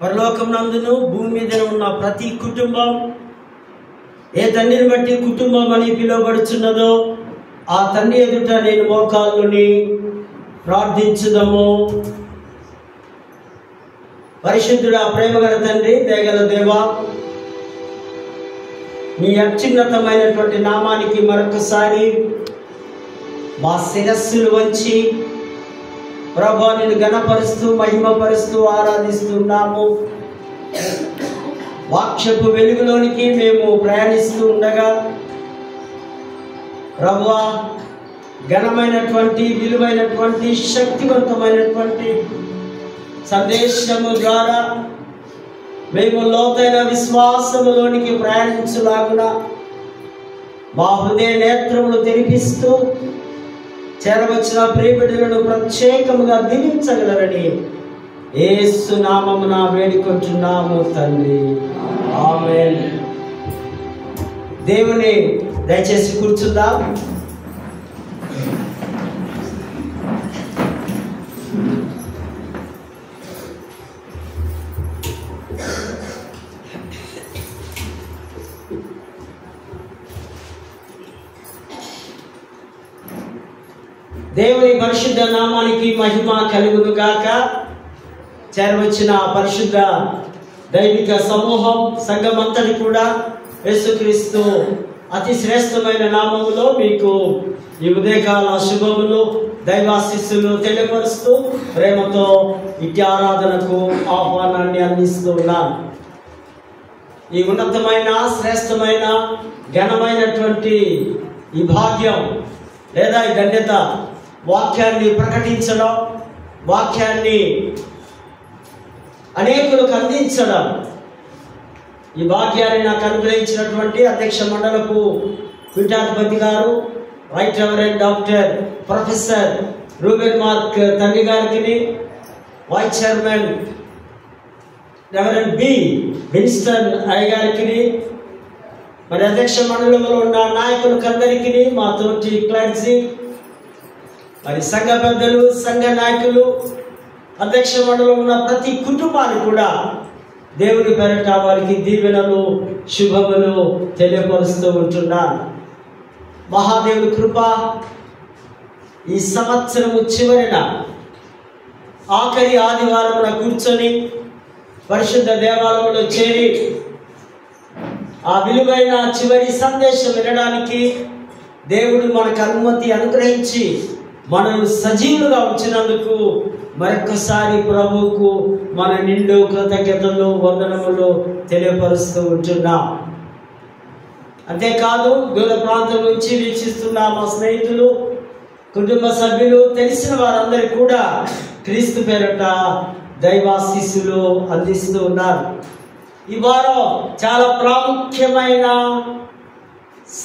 పరలోకమునందును భూమి మీద ఉన్న ప్రతి కుటుంబం ఏ తండ్రిని బట్టి కుటుంబం అని పిలువబడుచున్నదో ఆ తండ్రి ఎదుట నేను మోకాళ్ళుని ప్రార్థించుదాము. పరిశుద్ధుడా, ప్రేమగల తండ్రి, దయగల దేవా, నీ అత్యున్నతమైనటువంటి నామానికి మరొకసారి మా శిరస్సులు వంచి ప్రభువా నిన్ను ఘనపరుస్తూ మహిమపరుస్తూ ఆరాధిస్తున్నాము. వాక్యపు వెలుగులోనికి మేము ప్రయాణిస్తూ ఉండగా ప్రభువా ఘనమైనటువంటి విలువైనటువంటి శక్తివంతమైనటువంటి సందేశము ద్వారా మేము లోతైన విశ్వాసములోనికి ప్రయాణించులాగున మా హృదయ నేత్రములు తెరిపిస్తూ చేరవచ్చిన ప్రియబిడ్డలను ప్రత్యేకముగా దీవించగలరని యేసు నామమున వేడుకుంటున్నాము తండ్రి, ఆమేన్. దేవుని దయచేసి కూర్చుందాం. దేవుని పరిశుద్ధ నామానికి మహిమ కలుగును గాక. చేరవచ్చిన పరిశుద్ధ దైవిక సమూహం సంఘమంతటి కూడా యేసుక్రీస్తు అతి శ్రేష్టమైన నామములో మీకు ఈ ఉదయకాల శుభములు దైవాశీస్సులు తెలియపరుస్తూ ప్రేమతో ఇట్టి ఆరాధనకు ఆహ్వానాన్ని అందిస్తూ ఉన్నాను. ఈ ఉన్నతమైన శ్రేష్టమైన ఘనమైనటువంటి ఈ భాగ్యం లేదా ఈ ధన్యత వాక్యాన్ని ప్రకటించడం, వాక్యాన్ని అనేకులకు అందించడం, ఈ భాగ్యాన్ని నాకు అనుగ్రహించినటువంటి అధ్యక్ష మండలపు పీఠాధిపతి గారు right reverend doctor professor Reuben Mark తండ్రి గారికి, vice chairman reverend B Winston అయ్య గారికి, మరి అధ్యక్ష మండలంలో ఉన్న నాయకులకు అందరికీ, మా తోటి క్లర్జీ, మరి సంఘ పెద్దలు, సంఘ నాయకులు, అధ్యక్ష మండలంలో ఉన్న ప్రతి కుటుంబాన్ని కూడా దేవుని పేరిట వారికి దీవెనలు శుభములు తెలియపరుస్తూ ఉంటున్నాను. మహాదేవుని కృప ఈ సంవత్సరము చివరిన ఆఖరి ఆదివారమున కూర్చొని పరిశుద్ధ దేవాలయంలో చేరి ఆ విలువైన చివరి సందేశం వినడానికి దేవుడు మనకు అనుమతి అనుగ్రహించి మనల్ని సజీవులుగా ఉంచినందుకు మరొకసారి ప్రభువుకు మన నిండు కృతజ్ఞతలు వందనములు తెలియపరుస్తూ ఉంటున్నాం. అంతేకాదు దూర ప్రాంతం నుంచి వీక్షిస్తున్న మా స్నేహితులు, కుటుంబ సభ్యులు, తెలిసిన వారందరికీ కూడా క్రీస్తు పేరిట దైవాశీస్సులు అందిస్తూ ఉన్నారు. ఈ వారం చాలా ప్రాముఖ్యమైన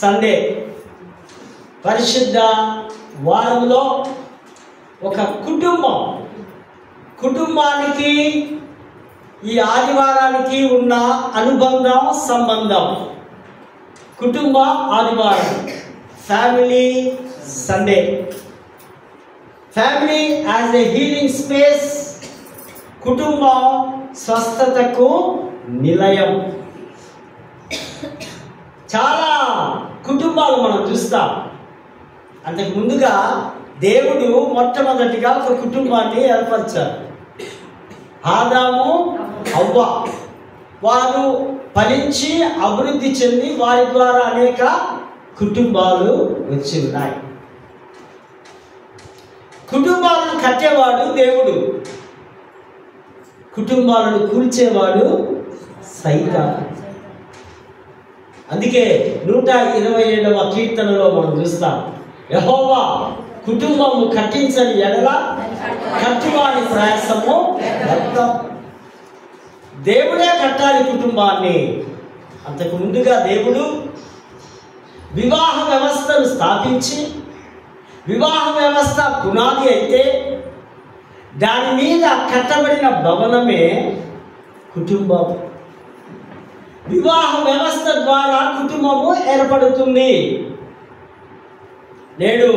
సండే. పరిశుద్ధ వారంలో ఒక కుటుంబానికి ఈ ఆదివారానికి ఉన్న అనుబంధం, సంబంధం. కుటుంబ ఆదివారం, family Sunday. Family as a healing space. కుటుంబం స్వస్థతకు నిలయం. చాలా కుటుంబాలు మనం చూస్తాం. అంతకు ముందుగా దేవుడు మొట్టమొదటిగా ఒక కుటుంబాన్ని ఏర్పరిచారు. ఆదాము, హవ్వ. వారు ఫలించి అభివృద్ధి చెంది వారి ద్వారా అనేక కుటుంబాలు వచ్చి ఉన్నాయి. కుటుంబాలను కట్టేవాడు దేవుడు, కుటుంబాలను కూల్చేవాడు సైతాను. అందుకే 127వ కీర్తనలో మనం చూస్తాం, యెహోవా కుటుంబము కట్టించని ఎడల కట్టువాని ప్రయాసము వ్యర్థం. దేవుడే కట్టాలి కుటుంబాన్ని. అంతకు ముందుగా దేవుడు వివాహ వ్యవస్థను స్థాపించి, వివాహ వ్యవస్థ పునాది అయితే దాని మీద కట్టబడిన భవనమే కుటుంబం. వివాహ వ్యవస్థ ద్వారా కుటుంబము ఏర్పడుతుంది. నేడు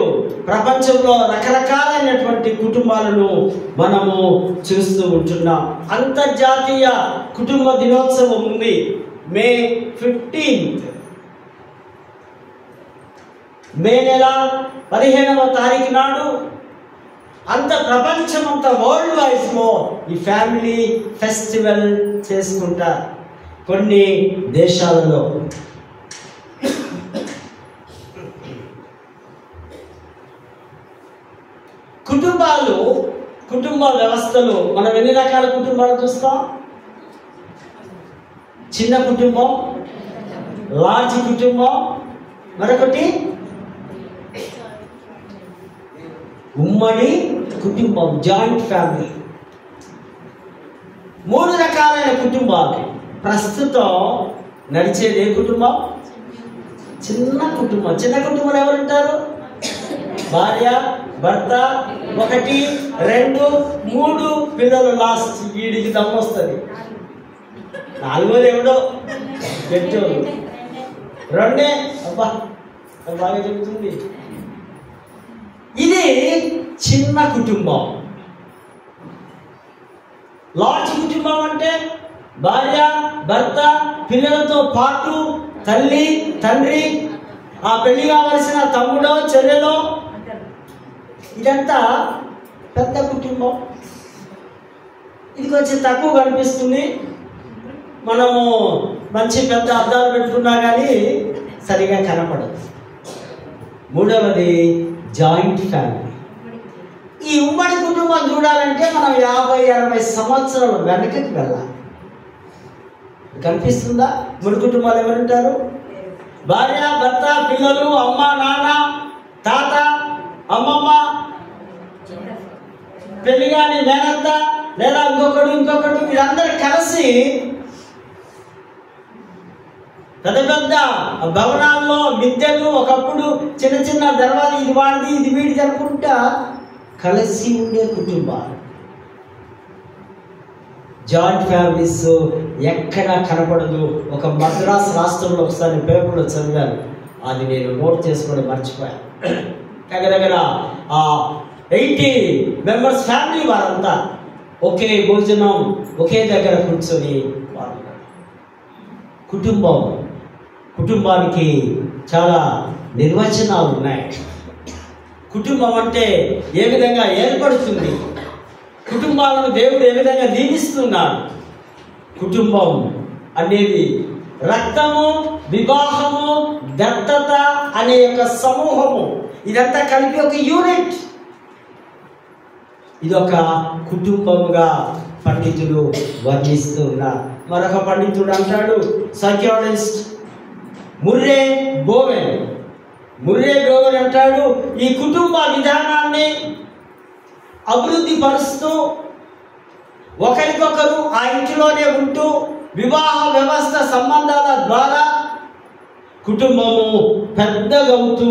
ప్రపంచంలో రకరకాలైనటువంటి కుటుంబాలను మనము చూస్తూ ఉంటున్నాం. అంతర్జాతీయ కుటుంబ దినోత్సవం ఉంది మే 15th, మే నెల 15వ తారీఖు నాడు ప్రపంచమంతా వరల్డ్ వైజ్ లో ఈ ఫ్యామిలీ ఫెస్టివల్ చేసుకుంటారు కొన్ని దేశాలలో. కుటుంబ వ్యవస్థలు మనం ఎన్ని రకాల కుటుంబాలు చూస్తాం? చిన్న కుటుంబం, లార్జ్ కుటుంబం, మరొకటి ఉమ్మడి కుటుంబం, జాయింట్ ఫ్యామిలీ. 3 రకాలైన కుటుంబాలు. ప్రస్తుతం నడిచేది ఏ కుటుంబం? చిన్న కుటుంబం. చిన్న కుటుంబంలో ఎవరుంటారు? భార్య, భర్త, 1, 2, 3 పిల్లలు. లాస్ట్ వీడికి దమ్మొస్తుంది. 4వది ఎవడో పెట్టోడు. 2 అబ్బా బాగా చెబుతుంది. ఇది చిన్న కుటుంబం. లార్జ్ కుటుంబం అంటే భార్య, భర్త, పిల్లలతో పాటు తల్లి, తండ్రి, ఆ పెళ్లి కావలసిన తమ్ముడో చెల్లెలో, ఇదంతా పెద్ద కుటుంబం. ఇది కొంచెం తక్కువ కనిపిస్తుంది. మనము మంచి పెద్ద అద్దాలు పెట్టుకున్నా కానీ సరిగా కనపడదు. 3వది జాయింట్ ఫ్యామిలీ. ఈ ఉమ్మడి కుటుంబం చూడాలంటే మనం 50-60 సంవత్సరాలు వెనకకి వెళ్ళాలి. కనిపిస్తుందా? ఉమ్మడి కుటుంబాలు ఎవరుంటారు? భార్య, భర్త, పిల్లలు, అమ్మ, నాన్న, తాత, అమ్మమ్మ, పెళ్లి కాని మేనత్త లేదా ఇంకొకడు వీరందరూ కలిసి పెద్ద పెద్ద భవనాల్లో మిద్దెలు, ఒకప్పుడు చిన్న చిన్న దర్వాజా, ఇది వాడిది ఇది వీడిది అనుకుంటా కలిసి ఉండే కుటుంబాలు. జాయింట్ ఫ్యామిలీస్ ఎక్కడా కనపడదు. ఒక మద్రాస్ రాష్ట్రంలో ఒకసారి పేపర్లో చదివాను, అది నేను నోట్ చేసుకోవడం మర్చిపోయాను. దగ్గర 80 మెంబర్స్ ఫ్యామిలీ. వారంతా ఒకే భోజనం, ఒకే దగ్గర కూర్చొని వాళ్ళు. కుటుంబానికి చాలా నిర్వచనాలు ఉన్నాయి. కుటుంబం అంటే ఏ విధంగా ఏర్పడుతుంది, కుటుంబాలను దేవుడు ఏ విధంగా దీవిస్తున్నాడు. కుటుంబం అనేది రక్తము, వివాహము, దత్తత అనే యొక్క సమూహము. ఇదంతా కలిపి ఒక యూనిట్. ఇదొక కుటుంబముగా పండితులు వర్ణిస్తున్నారు. మరొక పండితుడు అంటాడు, సైకాలజిస్ట్ ముర్రే బోవెన్ అంటాడు, ఈ కుటుంబ విధానాన్ని అభివృద్ధి పరుస్తూ ఒకరికొకరు ఆ ఇంటిలోనే ఉంటూ వివాహ వ్యవస్థ సంబంధాల ద్వారా కుటుంబము పెద్దగవుతూ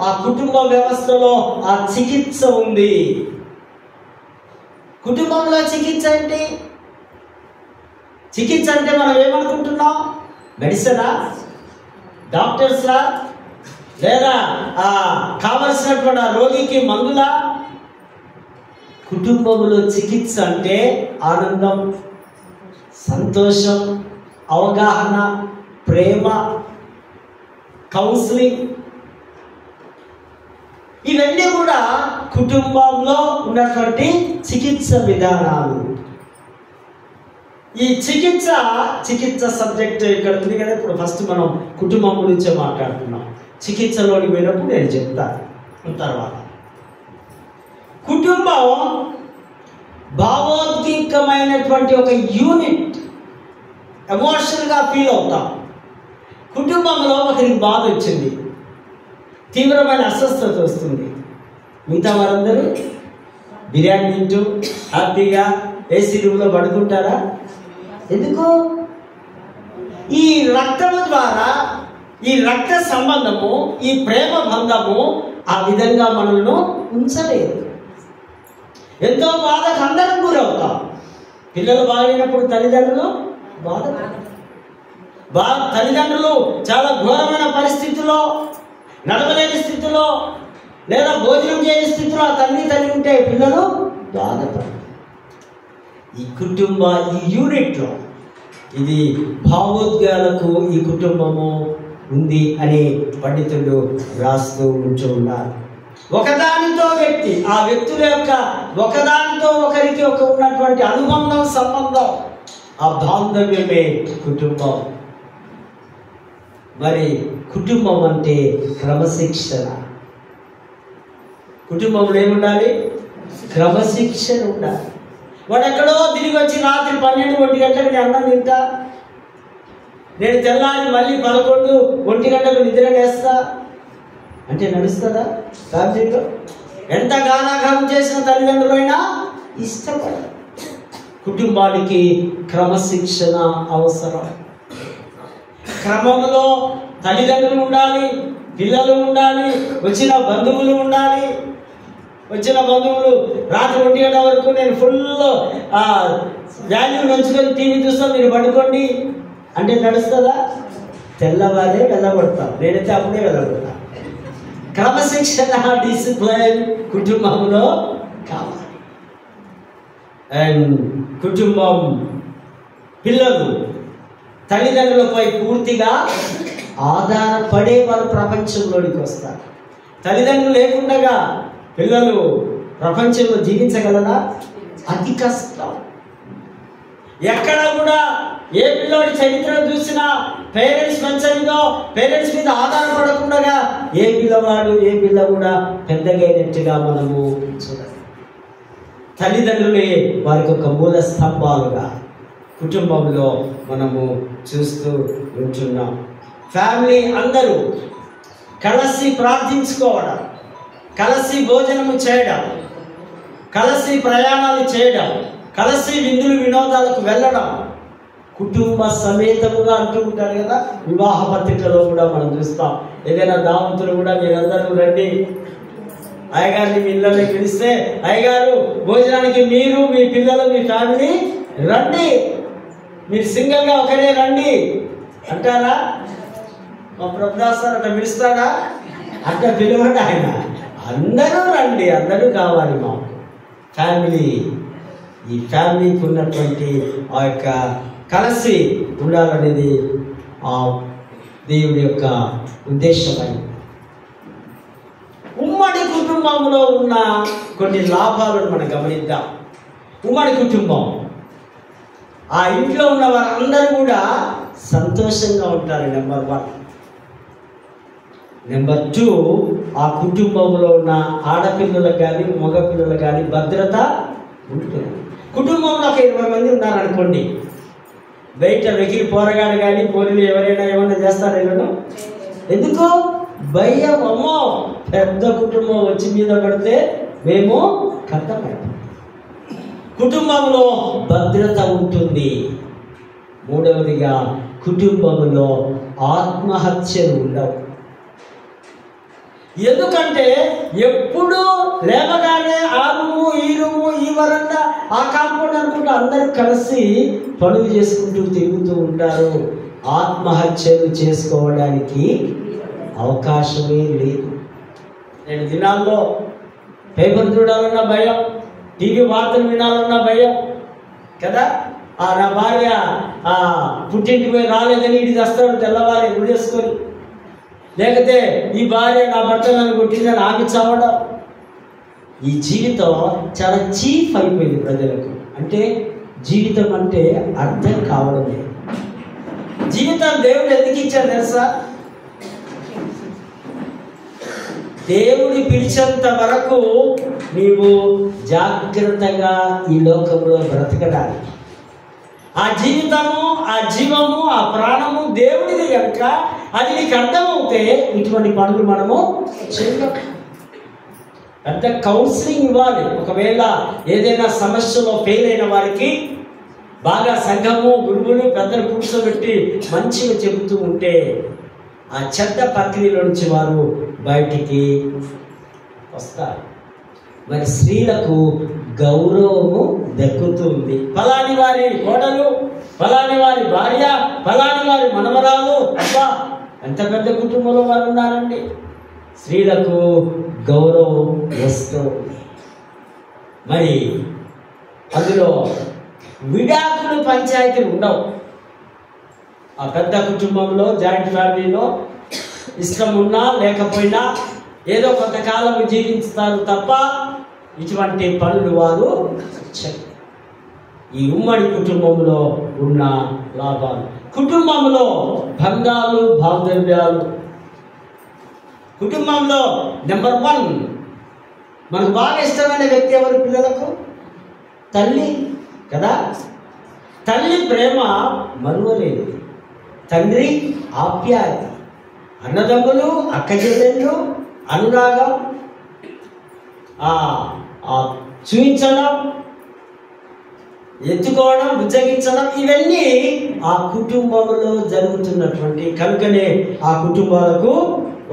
ఆ కుటుంబ వ్యవస్థలో ఆ చికిత్స ఉంది. కుటుంబంలో చికిత్స ఏంటి? చికిత్స అంటే మనం ఏమనుకుంటున్నాం? మెడిసినా, డాక్టర్స్లా, లేదా కావలసినటువంటి ఆ రోగికి మందులా? కుటుంబంలో చికిత్స అంటే ఆనందం, సంతోషం, అవగాహన, ప్రేమ, కౌన్సిలింగ్, ఇవన్నీ కూడా కుటుంబంలో ఉన్నటువంటి చికిత్స విధానాలు. ఈ చికిత్స సబ్జెక్ట్ ఇక్కడ ఉంది కదా. ఇప్పుడు ఫస్ట్ మనం కుటుంబం గురించే మాట్లాడుతున్నాం. చికిత్సలోకి పోయినప్పుడు నేను చెప్తాను. తర్వాత కుటుంబం భావోద్వేగమైనటువంటి ఒక యూనిట్. ఎమోషనల్గా ఫీల్ అవుతాం. కుటుంబంలో ఒకరికి బాధ వచ్చింది, తీవ్రమైన అస్వస్థత వస్తుంది. మిగతా వారందరూ బిర్యానీ తింటూ హ్యాపీగా ఏసీ రూమ్లో పడుకుంటారా? ఎందుకు? ఈ రక్తము ద్వారా, ఈ రక్త సంబంధము, ఈ ప్రేమ బంధము ఆ విధంగా మనల్ని ఉంచలేదు. ఎంతో బాధకు అందరం గురవుతాం. పిల్లలు బాగైనప్పుడు తల్లిదండ్రులు తల్లిదండ్రులు చాలా ఘోరమైన పరిస్థితుల్లో, నడవలేని స్థితిలో లేదా భోజనం చేయని స్థితిలో ఆ తల్లి ఉంటే పిల్లలు బాధపడతారు. ఈ కుటుంబ ఈ యూనిట్లో ఇది భావోద్వేగాలకు ఈ కుటుంబము ఉంది అని పండితులు రాస్తూ ఉంటూ ఉన్నారు. ఒకదానితో వ్యక్తి, ఆ వ్యక్తుల యొక్క ఒకదానితో ఒకరికి ఉన్నటువంటి అనుబంధం, సంబంధం, ఆ బాంధవ్యమే కుటుంబం. మరి కుటుంబం అంటే క్రమశిక్షణ. కుటుంబంలో ఏముండాలి? క్రమశిక్షణ ఉండాలి. వాడు ఎక్కడో తిరిగి వచ్చి రాత్రి 12-1 గంటలకు నేను అన్నం తింటా, నేను తెల్లారి మళ్ళీ 11-1 గంటలకు నిద్ర వేస్తా అంటే నడుస్తుందా? ఫ్యామిలీలో ఎంత గానాగానం చేసిన తల్లిదండ్రులైనా ఇష్టపడరు. కుటుంబానికి క్రమశిక్షణ అవసరం. క్రమంలో తల్లిదండ్రులు ఉండాలి, పిల్లలు ఉండాలి, వచ్చిన బంధువులు ఉండాలి. వచ్చిన బంధువులు రాత్రి 1 గంట వరకు నేను ఫుల్ వాల్యూ నంచుకొని టీవీ చూస్తాం, మీరు పడుకోండి అంటే నడుస్తుందా? తెల్లవారే వెళ్ళగొడతాం. నేనైతే అప్పుడే వెళ్ళగొడతా. క్రమశిక్షణ, డిసిప్లైన్ కుటుంబంలో కావాలి. అండ్ కుటుంబం, పిల్లలు తల్లిదండ్రులపై పూర్తిగా ఆధారపడే వారు ప్రపంచంలోనికి వస్తారు. తల్లిదండ్రులు లేకుండా పిల్లలు ప్రపంచంలో జీవించగలరా? అతి కష్టం. ఎక్కడ కూడా ఏ పిల్లోడి చరిత్ర చూసినా పేరెంట్స్ పెంచనిదో, పేరెంట్స్ మీద ఆధారపడకుండా ఏ పిల్ల కూడా పెద్దగైనట్టుగా మనము చూడాలి. తల్లిదండ్రులే వారికి ఒక మూల స్తంభాలుగా కుటుంబంలో మనము చూస్తూ ఉంటున్నాం. ఫ్యామిలీ అందరూ కలిసి ప్రార్థించుకోవడం, కలిసి భోజనము చేయడం, కలిసి ప్రయాణాలు చేయడం, కలిసి విందులు వినోదాలకు వెళ్ళడం, కుటుంబ సమేతముగా అంటూ ఉంటారు కదా. వివాహ పత్రికలో కూడా మనం చూస్తాం. ఏదైనా దావతులు కూడా మీరందరూ రండి, అయ్యగారిని మీ ఇళ్ళకి పిలిస్తే అయ్యగారు భోజనానికి మీరు, మీ పిల్లలు, మీ ఫ్యామిలీ రండి, మీరు సింగిల్గా ఒకరే రండి అంటారా? మా ప్రభుదాస్ సార్ అట్లా పిలుస్తాడా? అట్లా పిలవండి. ఆయన అందరూ రండి, అందరూ కావాలి మాకు ఫ్యామిలీ. ఈ ఫ్యామిలీకి ఉన్నటువంటి ఆ యొక్క కలిసి ఉండాలనేది ఆ దేవుడి యొక్క ఉద్దేశమై. ఉమ్మడి కుటుంబంలో ఉన్న కొన్ని లాభాలను మనం గమనిద్దాం. ఉమ్మడి కుటుంబం, ఆ ఇంట్లో ఉన్న వారందరూ కూడా సంతోషంగా ఉంటారు. నెంబర్ 1. నెంబర్ 2, ఆ కుటుంబంలో ఉన్న ఆడపిల్లలకు కానీ మగపిల్లలకు కానీ భద్రత ఉంటుంది. కుటుంబంలో ఒక 20 మంది ఉన్నారనుకోండి, బయట వెకిలి పోరగాడు కానీ పోలీలు ఎవరైనా ఏమైనా చేస్తారా? వీళ్ళను ఎందుకో భయం. అమ్మో, పెద్ద కుటుంబం వచ్చి మీద పడితే మేము కట్టపడతాం. కుటుంబంలో భద్రత ఉంటుంది. 3వదిగా కుటుంబంలో ఆత్మహత్యలు ఉండవు. ఎందుకంటే ఎప్పుడు లేవగానే ఆ రూము, ఈ రూము, ఈ వరండా, ఆ కాంపౌండ్ అనుకుంటూ అందరూ కలిసి పనులు చేసుకుంటూ తిరుగుతూ ఉంటారు. ఆత్మహత్యలు చేసుకోవడానికి అవకాశమే లేదు. నేను దినాల్లో పేపర్ చూడాలన్నా భయం, టీవీ వార్తలు వినాలన్నా భయం కదా. నా భార్య పుట్టింటికి పోయి రాలేదని ఇది వస్తాడు తెల్లవారి గుడేసుకొని, లేకపోతే ఈ భార్య నా భర్త నన్ను కొట్టిందని ఆమె చావడం. ఈ జీవితం చాలా చీఫ్ అయిపోయింది ప్రజలకు. అంటే జీవితం అంటే అర్థం కావడం లేదు. జీవితం దేవుడు ఎందుకు ఇచ్చాడు తెలుసా? దేవుడి పిలిచేంత వరకు నీవు జాగ్రత్తగా ఈ లోకంలో బ్రతకడానికి. ఆ జీవితము, ఆ జీవము, ఆ ప్రాణము దేవుడిది కనుక అది నీకు అర్థమవుతే ఇటువంటి పనులు మనము చేయలేం. పెద్ద కౌన్సిలింగ్ ఇవ్వాలి. ఒకవేళ ఏదైనా సమస్యలో ఫెయిల్ అయిన వారికి బాగా సంఘము, గురువులు, పెద్దలు కూర్చోబెట్టి మంచిగా చెబుతూ ఉంటే ఆ చెడ్డ ప్రక్రియలో నుంచి వారు బయటికి వస్తారు. మరి స్త్రీలకు గౌరవము దక్కుతుంది. ఫలాని వారి కోడలు, ఫలాని వారి భార్య, ఫలాని వారి మనవరాలు, అబ్బా ఎంత పెద్ద కుటుంబంలో వారు ఉన్నారండి. స్త్రీలకు గౌరవం వస్తుంది. మరి అందులో విడాకులు పంచాయతీలు ఉండవు. ఆ పెద్ద కుటుంబంలో, జాయింట్ ఫ్యామిలీలో ఇష్టం ఉన్నా లేకపోయినా ఏదో కొంతకాలం జీవిస్తారు తప్ప ఇటువంటి పనులు వారు చేయరు. ఈ ఉమ్మడి కుటుంబంలో ఉన్న లాభాలు, కుటుంబంలో బంధాలు, బాంధవ్యాలు. కుటుంబంలో నెంబర్ 1 మనకు బాగా ఇష్టమైన వ్యక్తి ఎవరు? పిల్లలకు తల్లి కదా. తల్లి ప్రేమ మరువలేదు, తండ్రి ఆప్యాయత, అన్నదమ్ములు, అక్క చెల్లెళ్ళు అనురాగం చూపించడం, ఎత్తుకోవడం, బుజ్జగించడం, ఇవన్నీ ఆ కుటుంబంలో జరుగుతున్నటువంటి. కనుకనే ఆ కుటుంబాలకు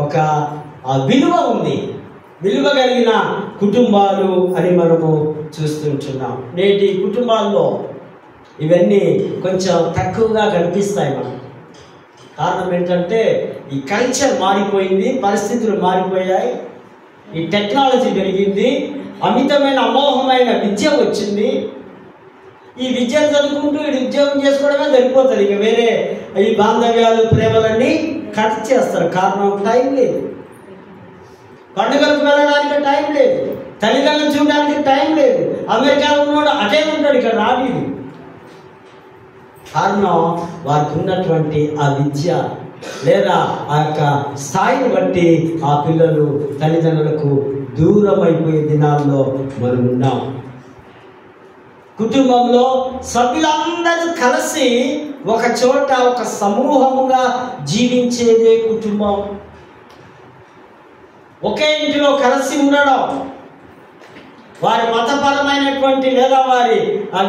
ఒక విలువ ఉంది, విలువ కలిగిన కుటుంబాలు అని మనము చూస్తుంటున్నాం. నేటి కుటుంబాల్లో ఇవన్నీ కొంచెం తక్కువగా కనిపిస్తాయి మనకు. కారణం ఏంటంటే ఈ కల్చర్ మారిపోయింది, పరిస్థితులు మారిపోయాయి, ఈ టెక్నాలజీ పెరిగింది, అమితమైన అమోఘమైన విద్య వచ్చింది. ఈ విద్యను చదువుకుంటూ ఈ ఉద్యోగం చేసుకోవడమే సరిపోతుంది. ఇక వేరే ఈ బాంధవ్యాలు, ప్రేమలన్నీ కట్ చేస్తారు. కారణం టైం లేదు, పండుగలకు వెళ్ళడానికి టైం లేదు, తల్లిదండ్రులు చూడడానికి టైం లేదు. అమెరికాలో ఉన్నవాడు అటే ఉంటాడు, ఇక్కడ రాలేదు. కారణం వారికి ఉన్నటువంటి ఆ విద్య లేదా ఆ యొక్క స్థాయిని బట్టి ఆ పిల్లలు తల్లిదండ్రులకు దూరం అయిపోయే దినాల్లో మనం ఉన్నాం. కుటుంబంలో సభ్యులందరూ కలిసి ఒక చోట ఒక సమూహముగా జీవించేదే కుటుంబం. ఒకే ఇంటిలో కలిసి ఉండడం, వారి మతపరమైనటువంటి లేదా వారి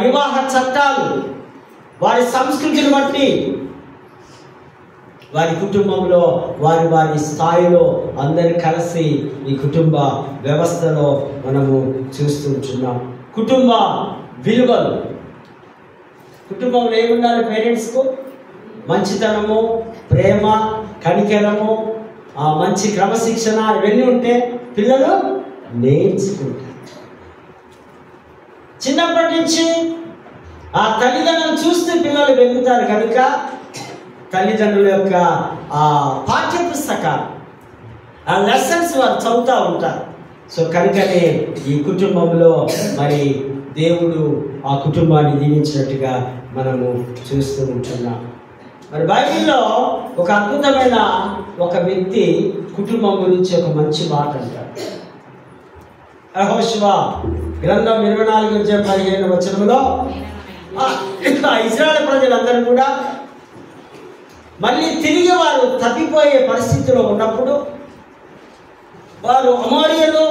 వివాహ చట్టాలు, వారి సంస్కృతిని బట్టి వారి కుటుంబంలో వారి వారి స్థాయిలో అందరు కలిసి ఈ కుటుంబ వ్యవస్థలో మనము చూస్తుంటున్నాం. కుటుంబ విలువలు, కుటుంబంలో ఏముండాలి? పేరెంట్స్కు మంచితనము, ప్రేమ, కనికరము, మంచి క్రమశిక్షణ, ఇవన్నీ ఉంటే పిల్లలు నేర్చుకుంటారు. చిన్నప్పటి నుంచి ఆ తల్లిదండ్రులను చూస్తే పిల్లలు పెరుగుతారు. కనుక తల్లిదండ్రుల యొక్క ఆ పాఠ్య పుస్తకాలు, ఆ లెసన్స్ వారు చదువుతూ ఉంటారు. సో కనుకనే ఈ కుటుంబంలో మరి దేవుడు ఆ కుటుంబాన్ని దీవించినట్టుగా మనము చూస్తూ ఉంటున్నాం. మరి బైబిల్లో ఒక అద్భుతమైన ఒక వ్యక్తి కుటుంబం గురించి ఒక మంచి మాట అంటారు. యెహోషువ గ్రంథం 24:15 ఇశ్రాయేలు ప్రజలందరూ కూడా మళ్ళీ తిరిగి వారు తప్పిపోయే పరిస్థితిలో ఉన్నప్పుడు వారు అమోరియలు,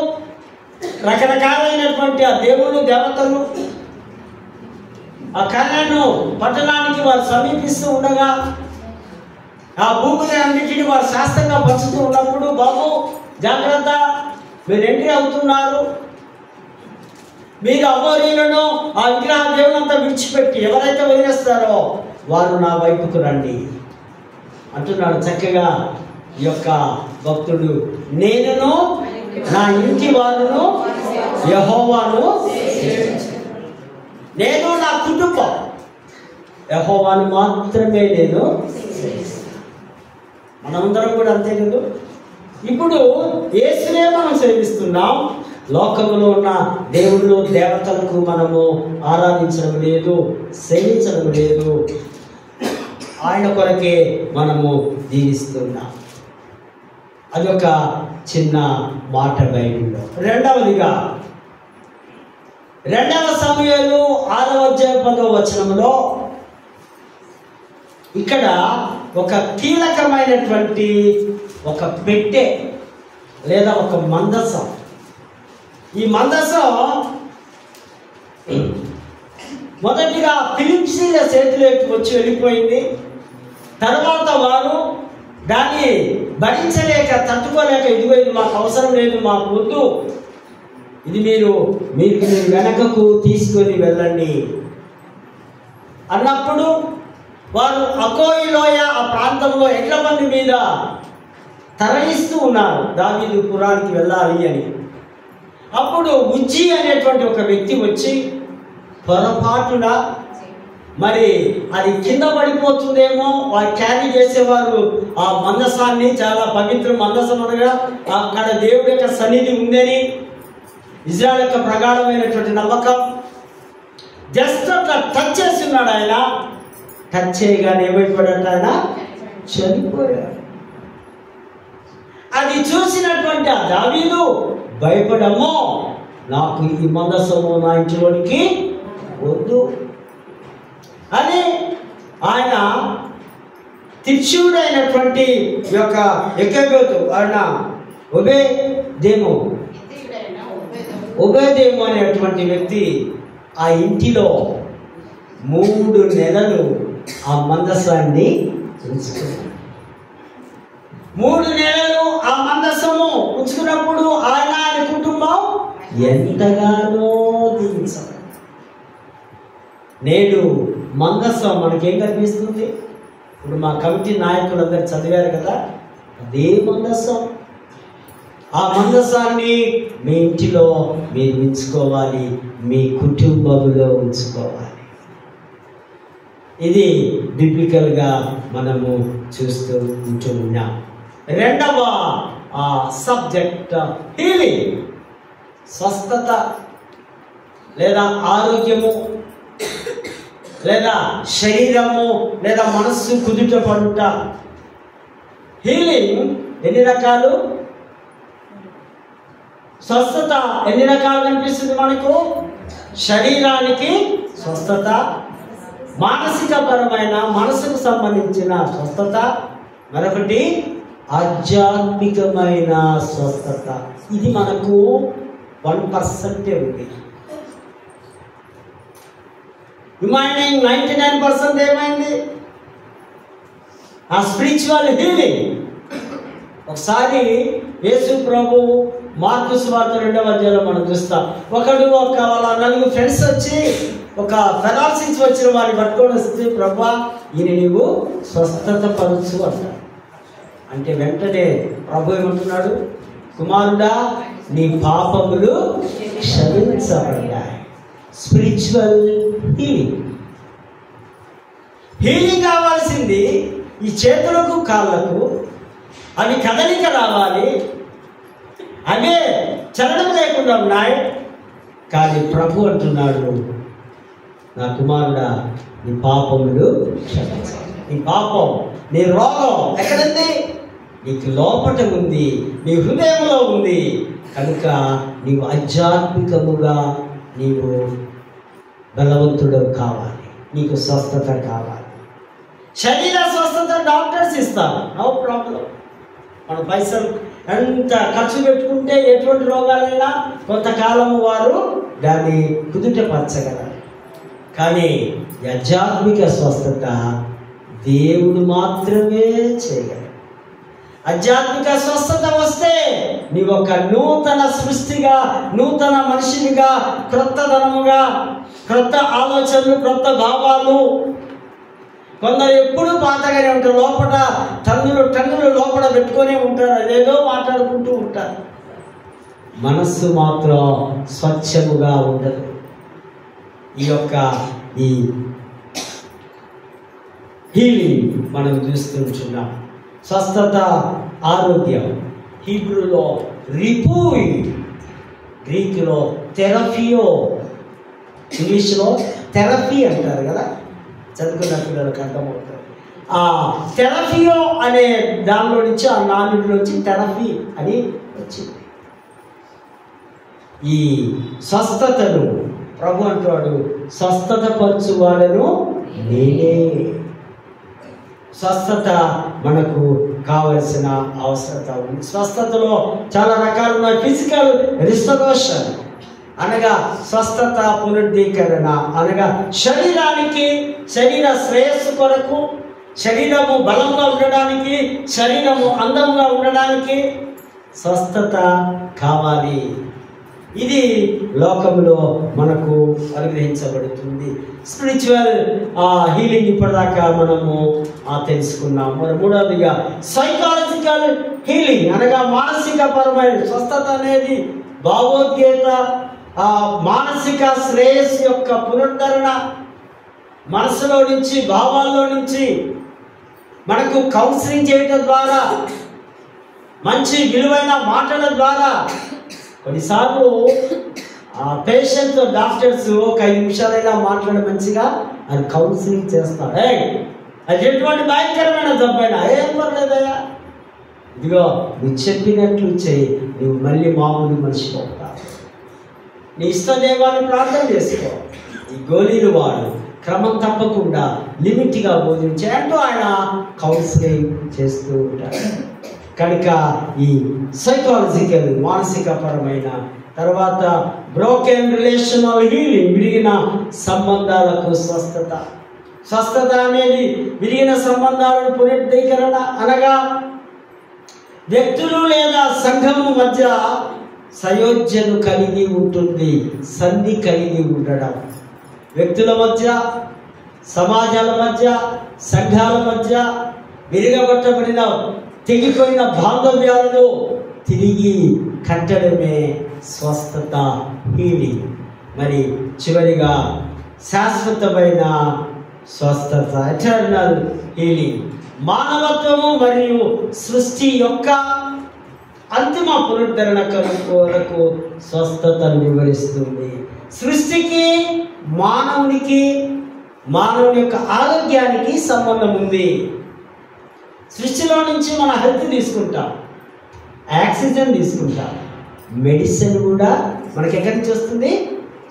రకరకాలైనటువంటి ఆ దేవుళ్ళు, దేవతలు ఆ కన్యను పట్టణానికి వారు సమీపిస్తూ ఉండగా ఆ భూమిని అన్నింటినీ వారు శాస్త్రంగా పంచుతూ ఉన్నప్పుడు, బాబు జాగ్రత్త, మీరు ఎంట్రీ అవుతున్నారు, మీరు అమోరీలను ఆ విగ్రహ దేవులంతా విడిచిపెట్టి ఎవరైతే వదిలేస్తారో వారు నా వైపుకు రండి అంటున్నాడు. చక్కగా ఈ యొక్క భక్తుడు, నేనును నా ఇంటి వారును యెహోవాను, నేను నా కుటుంబం యెహోవాను మాత్రమే నేను. మనమందరం కూడా అంతే కదా. ఇప్పుడు యేసునే మనం సేవిస్తున్నాం. లోకంలో ఉన్న దేవుళ్ళు, దేవతలకు మనము ఆరాధించడం లేదు, సేవించడం లేదు. ఆయన కొరకే మనము జీవిస్తున్నాం. అదొక చిన్న మాట బైబిల్లో. రెండవదిగా 2 సమూయేలు 6:10 ఇక్కడ ఒక కీలకమైనటువంటి ఒక పెట్టె లేదా ఒక మందసం. ఈ మందసం మొదటిగా ఫిలిప్సీల చేతిలోకి వచ్చి వెళ్ళిపోయింది. తర్వాత వారు దాన్ని భరించలేక, తట్టుకోలేక, ఇదిగో ఇది మాకు అవసరం లేదు, మాకు వద్దు, ఇది మీరు వెనకకు తీసుకొని వెళ్ళండి అన్నప్పుడు వారు అకోయి లోయ ఆ ప్రాంతంలో ఎడ్ల బండి మీద తరలిస్తూ ఉన్నారు దావీదు పురానికి వెళ్ళాలి అని. అప్పుడు ఉజ్జీ అనేటువంటి ఒక వ్యక్తి వచ్చి పొరపాటున మరి అది కింద పడిపోతుందేమో, వారు క్యారీ చేసేవారు ఆ మందసాన్ని, చాలా పవిత్ర మందసం అనగా అక్కడ దేవుడి యొక్క సన్నిధి ఉందని ఇజ్రాయెల్ యొక్క ప్రగాఢమైనటువంటి నమ్మకం. జస్ట్ అట్లా టచ్ చేస్తున్నాడు ఆయన. టచ్ చేయగానే ఏమైపోయాడు ఆయన? చనిపోయాడు. అది చూసినటువంటి ఆ దావీదు భయపడమో, నాకు ఈ మందసము నా ఇంటిలోనికి వద్దు అని ఆయన తిర్షుడైనటువంటి యొక్క ఎక్కబోతు ఆయన ఒబేదేము అనేటువంటి వ్యక్తి ఆ ఇంటిలో 3 నెలలు ఆ మందసాన్ని ఉంచుకున్నాడు. 3 నెలలు ఆ మందసము ఉంచుకున్నప్పుడు ఆయన కుటుంబం ఎంతగానో దీవించారు. నేడు మందసం మనకేం కనిపిస్తుంది? ఇప్పుడు మా కమిటీ నాయకులందరూ చదివారు కదా, అదే మందసం. ఆ మందసాన్ని మీ ఇంటిలో మీరు ఉంచుకోవాలి, మీ కుటుంబంలో ఉంచుకోవాలి. ఇది బిబ్లికల్గా మనము చూస్తూ ఉంటూ ఉన్నాం. రెండవ సబ్జెక్ట్ హీలింగ్, స్వస్థత లేదా ఆరోగ్యము లేదా శరీరము లేదా మనస్సు కుదుట పడుట. హీలింగ్ ఎన్ని రకాలు? స్వస్థత ఎన్ని రకాలు కనిపిస్తుంది మనకు? శరీరానికి స్వస్థత, మానసిక పరమైన మనసుకు సంబంధించిన స్వస్థత, మరొకటి ఆధ్యాత్మికమైన స్వస్థత. ఇది మనకు 1% ఉంది. రిమైనింగ్ 99% ఏమైంది? ఆ స్పిరిచువల్ హీలింగ్. ఒకసారి యేసు ప్రభు మార్కు సువార్త 2వ అధ్యాయంలో మనం చూస్తాం. ఒకడు వాళ్ళ 4 ఫ్రెండ్స్ వచ్చి ఒక ఫెరాలసిస్ వచ్చిన వారిని పట్టుకొని వస్తే, ప్రభా ఈయన నీవు స్వస్థత పరచు అంటాడు. అంటే వెంటనే ప్రభు ఏమంటున్నాడు? కుమారుడా, నీ పాపములు క్షమించబడ్డాయి. Spiritual healing. హీలింగ్ కావాల్సింది ఈ చేతులకు కాళ్ళకు, అవి కదలిక రావాలి, అవే చలనం లేకుండా ఉన్నాయి. కానీ ప్రభు అంటున్నాడు, నా కుమారుడా, నీ పాపములు క్షమించాలి. నీ పాపం, నీ రోగం ఎక్కడుంది? నీకు లోపట ఉంది, నీ హృదయంలో ఉంది. కనుక నీవు ఆధ్యాత్మికముగా నీవు బలవంతుడు కావాలి, నీకు స్వస్థత కావాలి. శరీర స్వస్థత డాక్టర్స్ ఇస్తారు, నో ప్రాబ్లం. మన పైసలు ఎంత ఖర్చు పెట్టుకుంటే ఎటువంటి రోగాలైనా కొంతకాలము వారు దాన్ని కుదుటపరచగలరు. కానీ ఆధ్యాత్మిక స్వస్థత దేవుడు మాత్రమే చేయగలరు. ఆధ్యాత్మిక స్వస్థత వస్తే నీవు ఒక నూతన సృష్టిగా, నూతన మనిషినిగా, క్రొత్తదనముగా, క్రొత్త ఆలోచనలు, క్రొత్త భావాలు. కొందరు ఎప్పుడు పాతగానే ఉంటారు, లోపల టన్నులు లోపల పెట్టుకొని ఉంటారు, అదేదో మాట్లాడుకుంటూ ఉంటారు. మనస్సు మాత్రం స్వచ్ఛముగా ఉండదు. ఈ హీలింగ్ మనం చూస్తుంటున్నాం. స్వస్థత, ఆరోగ్యం. హీబ్రూలో రిపూయ్, గ్రీకులో థెరపియో, ఇంగ్లీష్లో థెరపీ అంటారు కదా, చదువుకున్న పిల్లలకు అర్థమవుతుంది. ఆ థెరపియో అనే దానిలో నుంచి, ఆ నాలుగులోంచి థెరపీ అని వచ్చింది. ఈ స్వస్థతను ప్రభు అంటాడు, స్వస్థత పరచువాడను నేనే. స్వస్థత మనకు కావలసిన అవసరత ఉంది. స్వస్థతలో చాలా రకాలు ఉన్నాయి. ఫిజికల్ రిస్టరేషన్ అనగా స్వస్థత, పునరుద్ధీకరణ అనగా శరీరానికి, శరీర శ్రేయస్సు కొరకు, శరీరము బలంగా ఉండడానికి, శరీరము అందంగా ఉండడానికి స్వస్థత కావాలి. ఇది లోకంలో మనకు అనుగ్రహించబడుతుంది. స్పిరిచువల్ హీలింగ్ ఇప్పటిదాకా మనము తెలుసుకున్నాం. మరి మూడవదిగా సైకాలజికల్ హీలింగ్ అనగా మానసిక పరమైన స్వస్థత అనేది భావోద్వేగ మానసిక శ్రేయస్సు యొక్క పునరుద్ధరణ, మనసులో నుంచి భావాల్లో నుంచి మనకు కౌన్సిలింగ్ చేయడం ద్వారా, మంచి విలువైన మాటల ద్వారా. కొన్నిసార్లు పేషెంట్ డాక్టర్స్ ఒక 5 నిమిషాలైనా మాట్లాడి మంచిగా అది కౌన్సిలింగ్ చేస్తాడు. అది ఎటువంటి భయంకరమైన జబ్బైనా ఏం పర్లేదయ్యా, ఇదిగో నువ్వు చెప్పినట్లు చేయి, నువ్వు మళ్ళీ మామూలు మనిషి అవుతావు. నీ ఇష్టదేవాన్ని ప్రార్థన చేసుకో, ఈ గోళీలు వాడు, క్రమం తప్పకుండా లిమిట్గా భోజించే అంటూ ఆయన కౌన్సిలింగ్ చేస్తూ ఉంటాడు. కనుక ఈ సైకాలజికల్ మానసిక పరమైన, తర్వాత బ్రోకెన్ రిలేషనల్ హీలింగ్ విరిగిన సంబంధాలకు స్వస్థత. స్వస్థత అనేది విరిగిన సంబంధాలను పునరుద్ధరణ అనగా వ్యక్తులు లేదా సంఘము మధ్య సయోధ్యను కలిగి ఉంటుంది, సంధి కలిగి ఉండడం. వ్యక్తుల మధ్య, సమాజాల మధ్య, సంఘాల మధ్య విరగబట్టబడిన తెగిపోయిన బాంధవ్యాలను తిరిగి కట్టడమే స్వస్థత, హీలింగ్. మరి చివరిగా శాశ్వతమైన స్వస్థత, ఎటర్నల్ హీలింగ్. మానవత్వము మరియు సృష్టి యొక్క అంతిమ పునరుద్ధరణ కొరకు స్వస్థతను వివరిస్తుంది. సృష్టికి మానవుని యొక్క ఆరోగ్యానికి సంబంధం ఉంది. సృష్టిలో నుంచి మన హెల్త్ తీసుకుంటాం, ఆక్సిజన్ తీసుకుంటాం, మెడిసిన్ కూడా మనకి ఎక్కడి నుంచి వస్తుంది?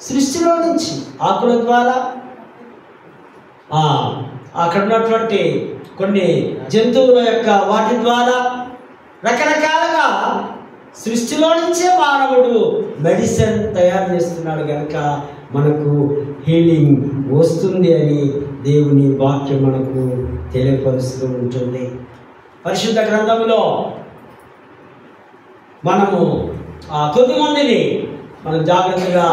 సృష్టిలో నుంచి. ఆకుల ద్వారా, అక్కడ ఉన్నటువంటి కొన్ని జంతువుల యొక్క వాటి ద్వారా రకరకాలుగా సృష్టిలో నుంచే మానవుడు మెడిసిన్ తయారు చేస్తున్నాడు. కనుక మనకు హీలింగ్ వస్తుంది అని దేవుని వాక్యం మనకు తెలియపరుస్తూ ఉంటుంది. పరిశుద్ధ గ్రంథంలో మనము కొద్దిమందిని మనం జాగ్రత్తగా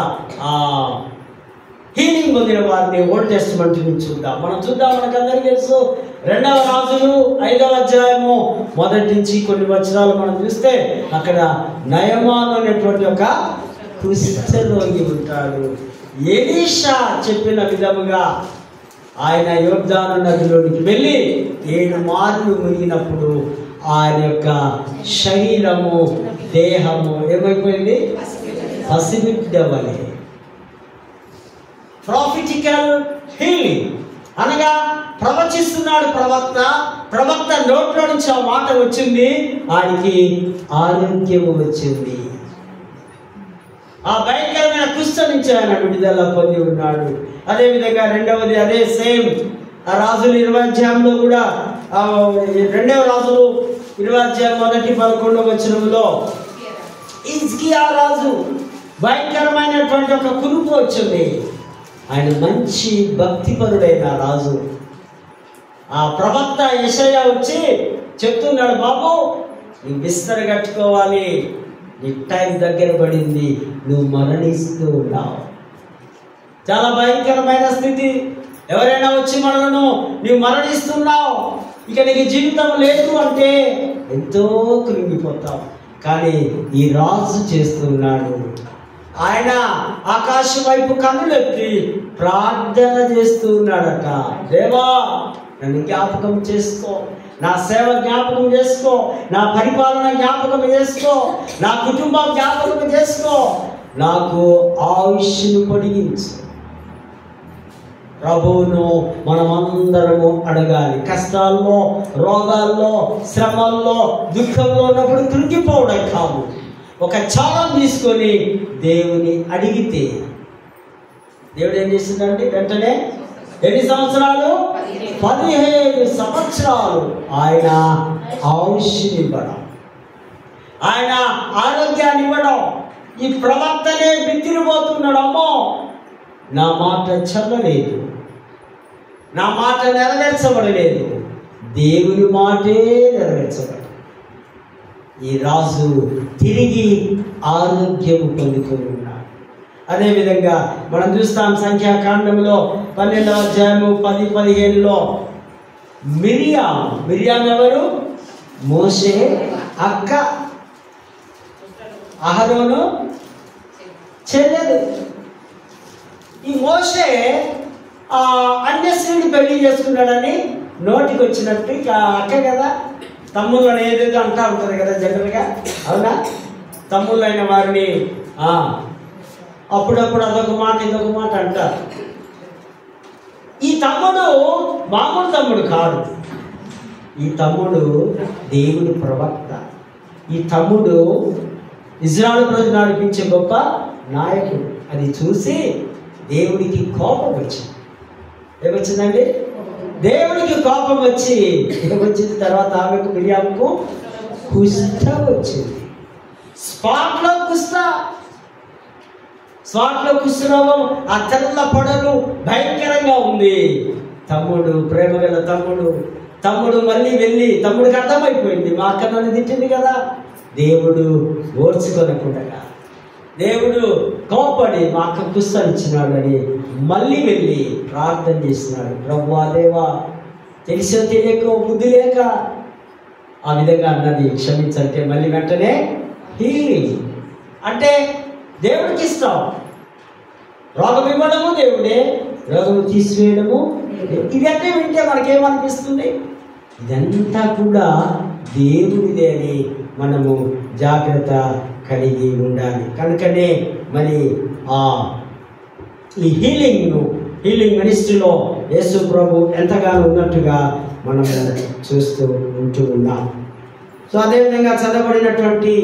హీలింగ్ పొందిన వారిని ఓల్డ్ టెస్టిమెంట్ నుంచి చూద్దాం. మనకందరికీ తెలుసు, 2వ రాజులు 5వ అధ్యాయము మొదటి నుంచి కొన్ని వచనాలు మనం చూస్తే అక్కడ నయమాను అనేటువంటి ఒక కుష్ఠరోగి ఉంటాడు. ఎలీషా చెప్పిన విధముగా ఆయన యోర్దాను నదిలోనికి వెళ్ళి 7 మార్లు మునిగినప్పుడు ఆయన యొక్క శరీరము, దేహము ఏమైపోయింది? పసిబిడ్డ వలె. ప్రాఫిటికల్ హీలింగ్ అనగా ప్రవచిస్తున్నాడు ప్రవక్త నోట్లో నుంచి ఆ మాట వచ్చింది, ఆయనకి ఆరోగ్యము వచ్చింది. ఆ భయంకరమైన కుష్ఠ నుంచి ఆయన విడుదల పొంది ఉన్నాడు. అదేవిధంగా రెండవది అదే సేమ్ రాజులు 20వ అధ్యాయంలో కూడా 2వ రాజులు 20వ అధ్యాయం మొదటి 11వ వచనంలో హిజ్కియా రాజు భయంకరమైనటువంటి ఒక కురుపు వచ్చింది. ఆయన మంచి భక్తిపరుడైన రాజు. ఆ ప్రవక్త యెషయా వచ్చి చెప్తున్నాడు, బాబు నువ్వు బిస్తర కట్టుకోవాలి, నీ టైం దగ్గర పడింది, నువ్వు మరణిస్తూ ఉన్నావు. చాలా భయంకరమైన స్థితి. ఎవరైనా వచ్చి మనలను నువ్వు మరణిస్తున్నావు, ఇక నీకు జీవితం లేదు అంటే ఎంతో కృంగిపోతావు. కానీ ఈ రాజు చేస్తున్నాడు, ఆయన ఆకాశం వైపు కన్నులెత్తి ప్రార్థన చేస్తూ ఉన్నాడట. దేవా నన్ను జ్ఞాపకం చేసుకో, నా సేవ జ్ఞాపకం చేసుకో, నా పరిపాలన జ్ఞాపకం చేసుకో, నా కుటుంబం జ్ఞాపకం చేసుకో, నాకు ఆయుష్ను పొడిగించు. ప్రభువును మనమందరము అడగాలి. కష్టాల్లో, రోగాల్లో, శ్రమల్లో, దుఃఖంలో ఉన్నప్పుడు కృంగిపోవడం కాదు, ఒక ఛాలెంజ్ తీసుకొని దేవుని అడిగితే దేవుడు ఏం చేసిందండి? వెంటనే ఎన్ని సంవత్సరాలు? 17 సంవత్సరాలు ఆయన ఆయుష్నివ్వడం, ఆయన ఆరోగ్యాన్ని ఇవ్వడం. ఈ ప్రవక్తనే బిత్తిరిపోతున్నాడు, అమ్మో నా మాట చల్లలేదు, నా మాట నెరవేర్చబడలేదు. దేవుని మాటే నెరవేర్చబడదు. ఈ రాజు తిరిగి ఆరోగ్యం పొందుకొని ఉన్నాడు. అదేవిధంగా మనం చూస్తాం సంఖ్యాకాండంలో 12వ అధ్యాయము 10-15లో మిరియాం ఎవరు? మోషే అక్క, అహరోను చెల్లెలు. ఈ మోషే అన్యస్త్రీని పెళ్లి చేసుకున్నాడని నోటికి వచ్చినట్టు అక్క కదా, తమ్ముళ్ళని ఏదేదో అంటా ఉంటుంది కదా జనరల్గా, అవునా? తమ్ముళ్ళైన వారిని అప్పుడప్పుడు అదొక మాట ఇదొక మాట అంటారు. ఈ తమ్ముడు మామూలు తమ్ముడు కాదు, ఈ తమ్ముడు దేవుని ప్రవక్త. ఈ తమ్ముడు ఇజ్రాయెల్ ప్రజలు నడిపించే గొప్ప నాయకుడు. అది చూసి దేవుడికి కోపం వచ్చింది. ఏమొచ్చిందండి? దేవుడికి కోపం వచ్చిన తర్వాత ఆమెకు మిరియాముకు కుష్ఠ వచ్చింది. స్పాట్లో కుష్ఠరోగం, ఆ తెల్ల పొడలు భయంకరంగా ఉంది. తమ్ముడు, ప్రేమగల తమ్ముడు మళ్ళీ వెళ్ళి, తమ్ముడికి అర్థమైపోయింది మా అక్క నన్ను తిట్టింది కదా. దేవుడు ఓర్చుకొనకుండా, దేవుడు కోపడి మా అక్క కుష్ఠం ఇచ్చినాడు అని మళ్ళీ వెళ్ళి ప్రార్థన చేసినాడు. ప్రభువా దేవా, తెలిసో తెలియకో బుద్ధి లేక ఆ విధంగా అన్నది, క్షమించంటే మళ్ళీ వెంటనే హీలింగ్. అంటే దేవుడికి ఇష్టం. రోగం ఇవ్వడము దేవుడే, రోగము తీసివేయడము. ఇవన్నీ వింటే మనకేమనిపిస్తుంది? ఇదంతా కూడా దేవుడిదే అని మనము జాగ్రత్త కలిగి ఉండాలి. కనుకనే మరి ఈ హీలింగ్ మినిస్ట్రీలో యేసు ప్రభు ఎంతగానో ఉన్నట్టుగా మనము చూస్తూ ఉంటూ ఉన్నాం. సో అదేవిధంగా చదవబడినటువంటి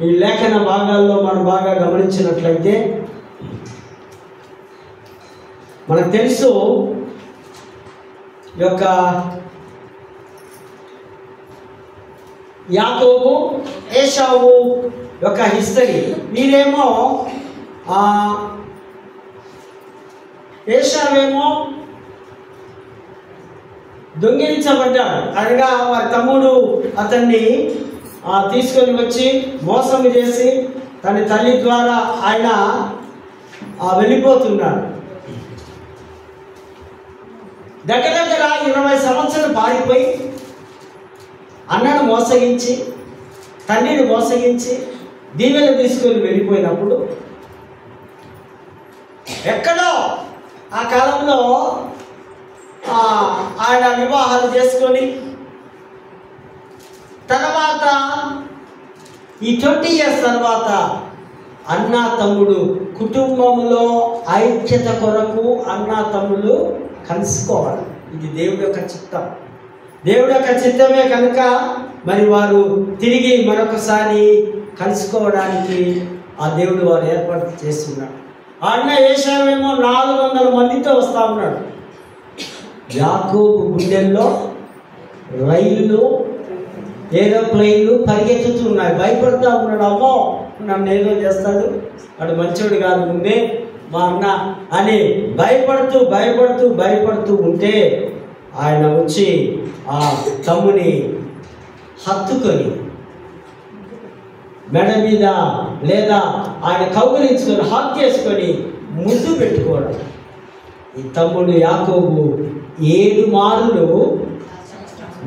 ఈ లేఖన భాగాల్లో మనం బాగా గమనించినట్లయితే మనకు తెలుసు యొక్క యాకోబు ఏశావు యొక్క హిస్టరీ. వీరేమో ఏశావేమో దొంగిలించబడ్డాడు. అనగా వారి తమ్ముడు అతన్ని తీసుకొని వచ్చి మోసం చేసి తన తల్లి ద్వారా ఆయన వెళ్ళిపోతున్నాడు. దగ్గర 20 సంవత్సరాలు పారిపోయి అన్నను మోసగించి, తండ్రిని మోసగించి దీవెలు తీసుకొని వెళ్ళిపోయినప్పుడు ఎక్కడో ఆ కాలంలో ఆయన వివాహాలు చేసుకొని తర్వాత ఈ 20 years తర్వాత అన్నా తమ్ముడు కుటుంబంలో ఐక్యత కొరకు అన్నా తమ్ముడు కలుసుకోవాలి. ఇది దేవుడి యొక్క చిత్తం. దేవుడి యొక్క చిత్తమే కనుక మరి వారు తిరిగి మరొకసారి కలుసుకోవడానికి ఆ దేవుడు వారు ఏర్పాటు చేస్తున్నాడు. ఆ అన్న ఏశావేమో 400 మందితో వస్తా ఉన్నాడు. యాకోబు గుండెల్లో రైళ్ళు, ఏరోప్లైన్లు పరిగెత్తుతున్నాయి. భయపడుతూ ఉన్నాడు. అమ్మో నన్ను ఏదో చేస్తాడు, వాడు మంచోడు కాదు ముందే మా అన్న అని భయపడుతూ ఉంటే ఆయన వచ్చి ఆ తమ్ముని హత్తుకొని మెడ మీద లేదా ఆయన కౌగిలించుకొని హక్ చేసుకొని ముద్దు పెట్టుకోవడం. ఈ తమ్ముడు యాకోబు 7 మార్లు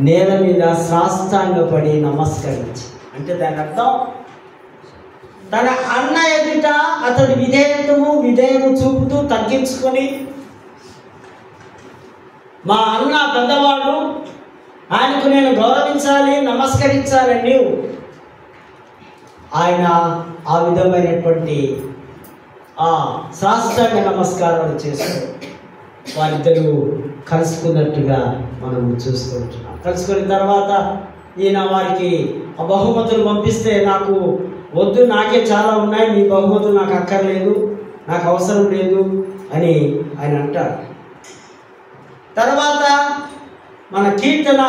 నేల మీద సాష్టాంగపడి నమస్కరించి, అంటే దాని అర్థం తన అన్న ఎదుట అతడు విధేయము చూపుతూ తగ్గించుకొని, మా అన్న పెద్దవాడు, ఆయనకు నేను గౌరవించాలి, నమస్కరించాలని ఆయన ఆ విధమైనటువంటి సాష్టాంగ నమస్కారాలు చేస్తూ వారిద్దరూ కలుసుకున్నట్టుగా మనం చూస్తూ ఉంటున్నాం. కలుసుకున్న తర్వాత ఈయన వారికి ఆ బహుమతులు పంపిస్తే, నాకు వద్దు, నాకే చాలా ఉన్నాయి, మీ బహుమతులు నాకు అక్కర్లేదు, నాకు అవసరం లేదు అని ఆయన అంటారు. తర్వాత మన కీర్తన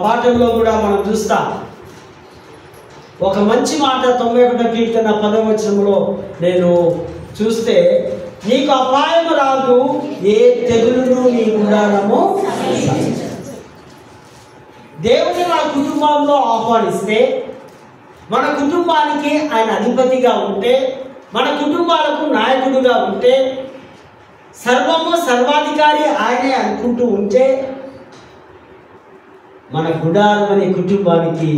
పాఠంలో కూడా మనం చూస్తాం. ఒక మంచి మాట 91వ కీర్తన 10వ వచనంలో నేను చూస్తే, నీకు అపాయము రాదు, ఏ తెగులును నీ గుడారము. దేవుని నా కుటుంబంలో ఆహ్వానిస్తే మన కుటుంబానికి ఆయన అధిపతిగా ఉంటే, మన కుటుంబాలకు నాయకుడుగా ఉంటే, సర్వము సర్వాధికారి ఆయనే అనుకుంటూ ఉంటే, మన గుడారం అనే కుటుంబానికి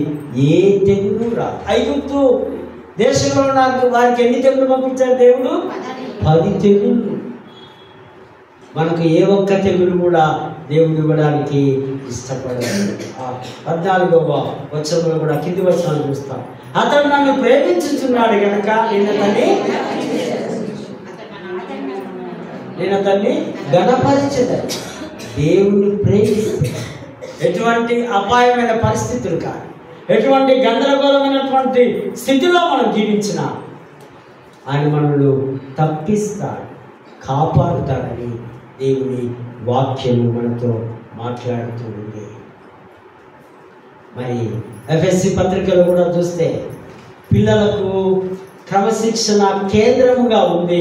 ఏ తెగులు రాదు. ఐగుప్తు దేశంలో ఉన్న వారికి ఎన్ని తెగులు పంపించారు దేవుడు? 10 తెగుళ్ళు. మనకు ఏ ఒక్క తెగులు కూడా దేవుడు ఇవ్వడానికి ఇష్టపడలేదు. 14వ వచనంలో కూడా కింది వచనాలు చూస్తాం. అతడు నన్ను ప్రేమించుచున్నాడు కనుక నేను అతన్ని గణపరిచెదను. దేవుని ప్రేమిస్తే ఎటువంటి అపాయమైన పరిస్థితులు కానీ, ఎటువంటి గందరగోళమైనటువంటి స్థితిలో మనం జీవించినా ఆయన మనల్ని తప్పిస్తాడు, కాపాడుతాడని దేవుని వాక్యము మనతో మాట్లాడుతూ ఉంది. మరి ఎఫ్ఎస్సి పత్రికలో కూడా చూస్తే పిల్లలకు క్రమశిక్షణ కేంద్రముగా ఉంది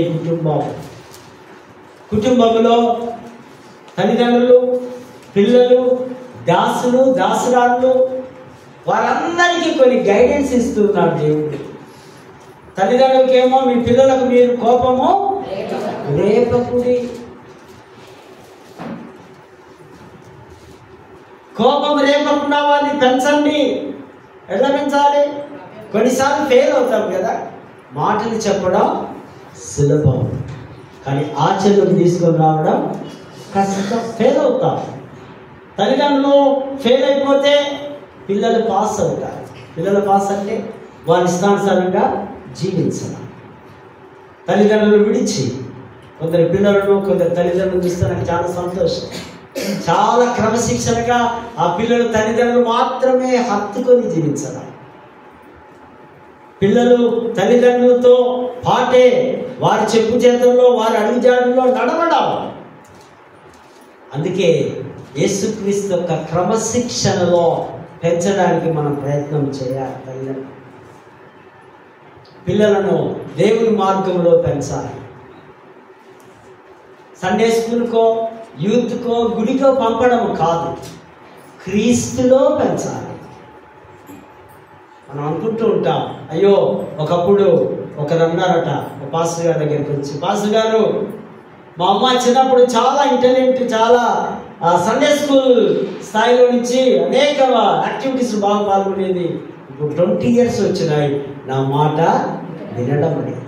కుటుంబంలో తల్లిదండ్రులు, పిల్లలు, దాసులు, దాసురాళ్ళు వారందరికీ కొన్ని గైడెన్స్ ఇస్తున్నాడు దేవుడు. తల్లిదండ్రులకేమో మీ పిల్లలకు మీరు కోపము రేపకుడి, కోపం రేపకుండా వారిని పెంచండి. ఎలా పెంచాలి? కొన్నిసార్లు ఫెయిల్ అవుతాం కదా. మాటలు చెప్పడం సులభం, కానీ ఆచరణకు తీసుకొని రావడం కష్టం. ఫెయిల్ అవుతాం. తల్లిదండ్రులు ఫెయిల్ అయిపోతే పిల్లలు పాస్ అవుతారు. పిల్లలు పాస్ అంటే వారి ఇష్టానుసారంగా జీవించాలి. తల్లిదండ్రులు విడిచి కొందరు పిల్లలను, కొందరు తల్లిదండ్రులు చూస్తే నాకు చాలా సంతోషం. చాలా క్రమశిక్షణగా ఆ పిల్లలు తల్లిదండ్రులు మాత్రమే హత్తుకొని జీవించాలి. పిల్లలు తల్లిదండ్రులతో పాటే వారి చెప్పు చేతుల్లో, వారి అడుగుజాడుల్లో నడవడం. అందుకే యేసుక్రీస్తు యొక్క క్రమశిక్షణలో పెంచడానికి మనం ప్రయత్నం చేయాలి. తల్లిదండ్రులు పిల్లలను దేవుని మార్గంలో పెంచాలి. సండే స్కూల్కో, యూత్కో, గుడికో పంపడం కాదు, క్రీస్తులో పెంచాలి. మనం అనుకుంటూ ఉంటాం, అయ్యో ఒకప్పుడు ఒకరు అన్నారట ఒక పాస్టర్ గారి దగ్గరికి వచ్చి, పాస్టర్ గారు మా అమ్మాయి చిన్నప్పుడు చాలా ఇంటెలిజెంట్, చాలా సండే స్కూల్ స్థాయిలో నుంచి అనేక యాక్టివిటీస్ బాగా పాల్గొనేది. ఇప్పుడు 20 years వచ్చినాయి, నా మాట వినడం అనేది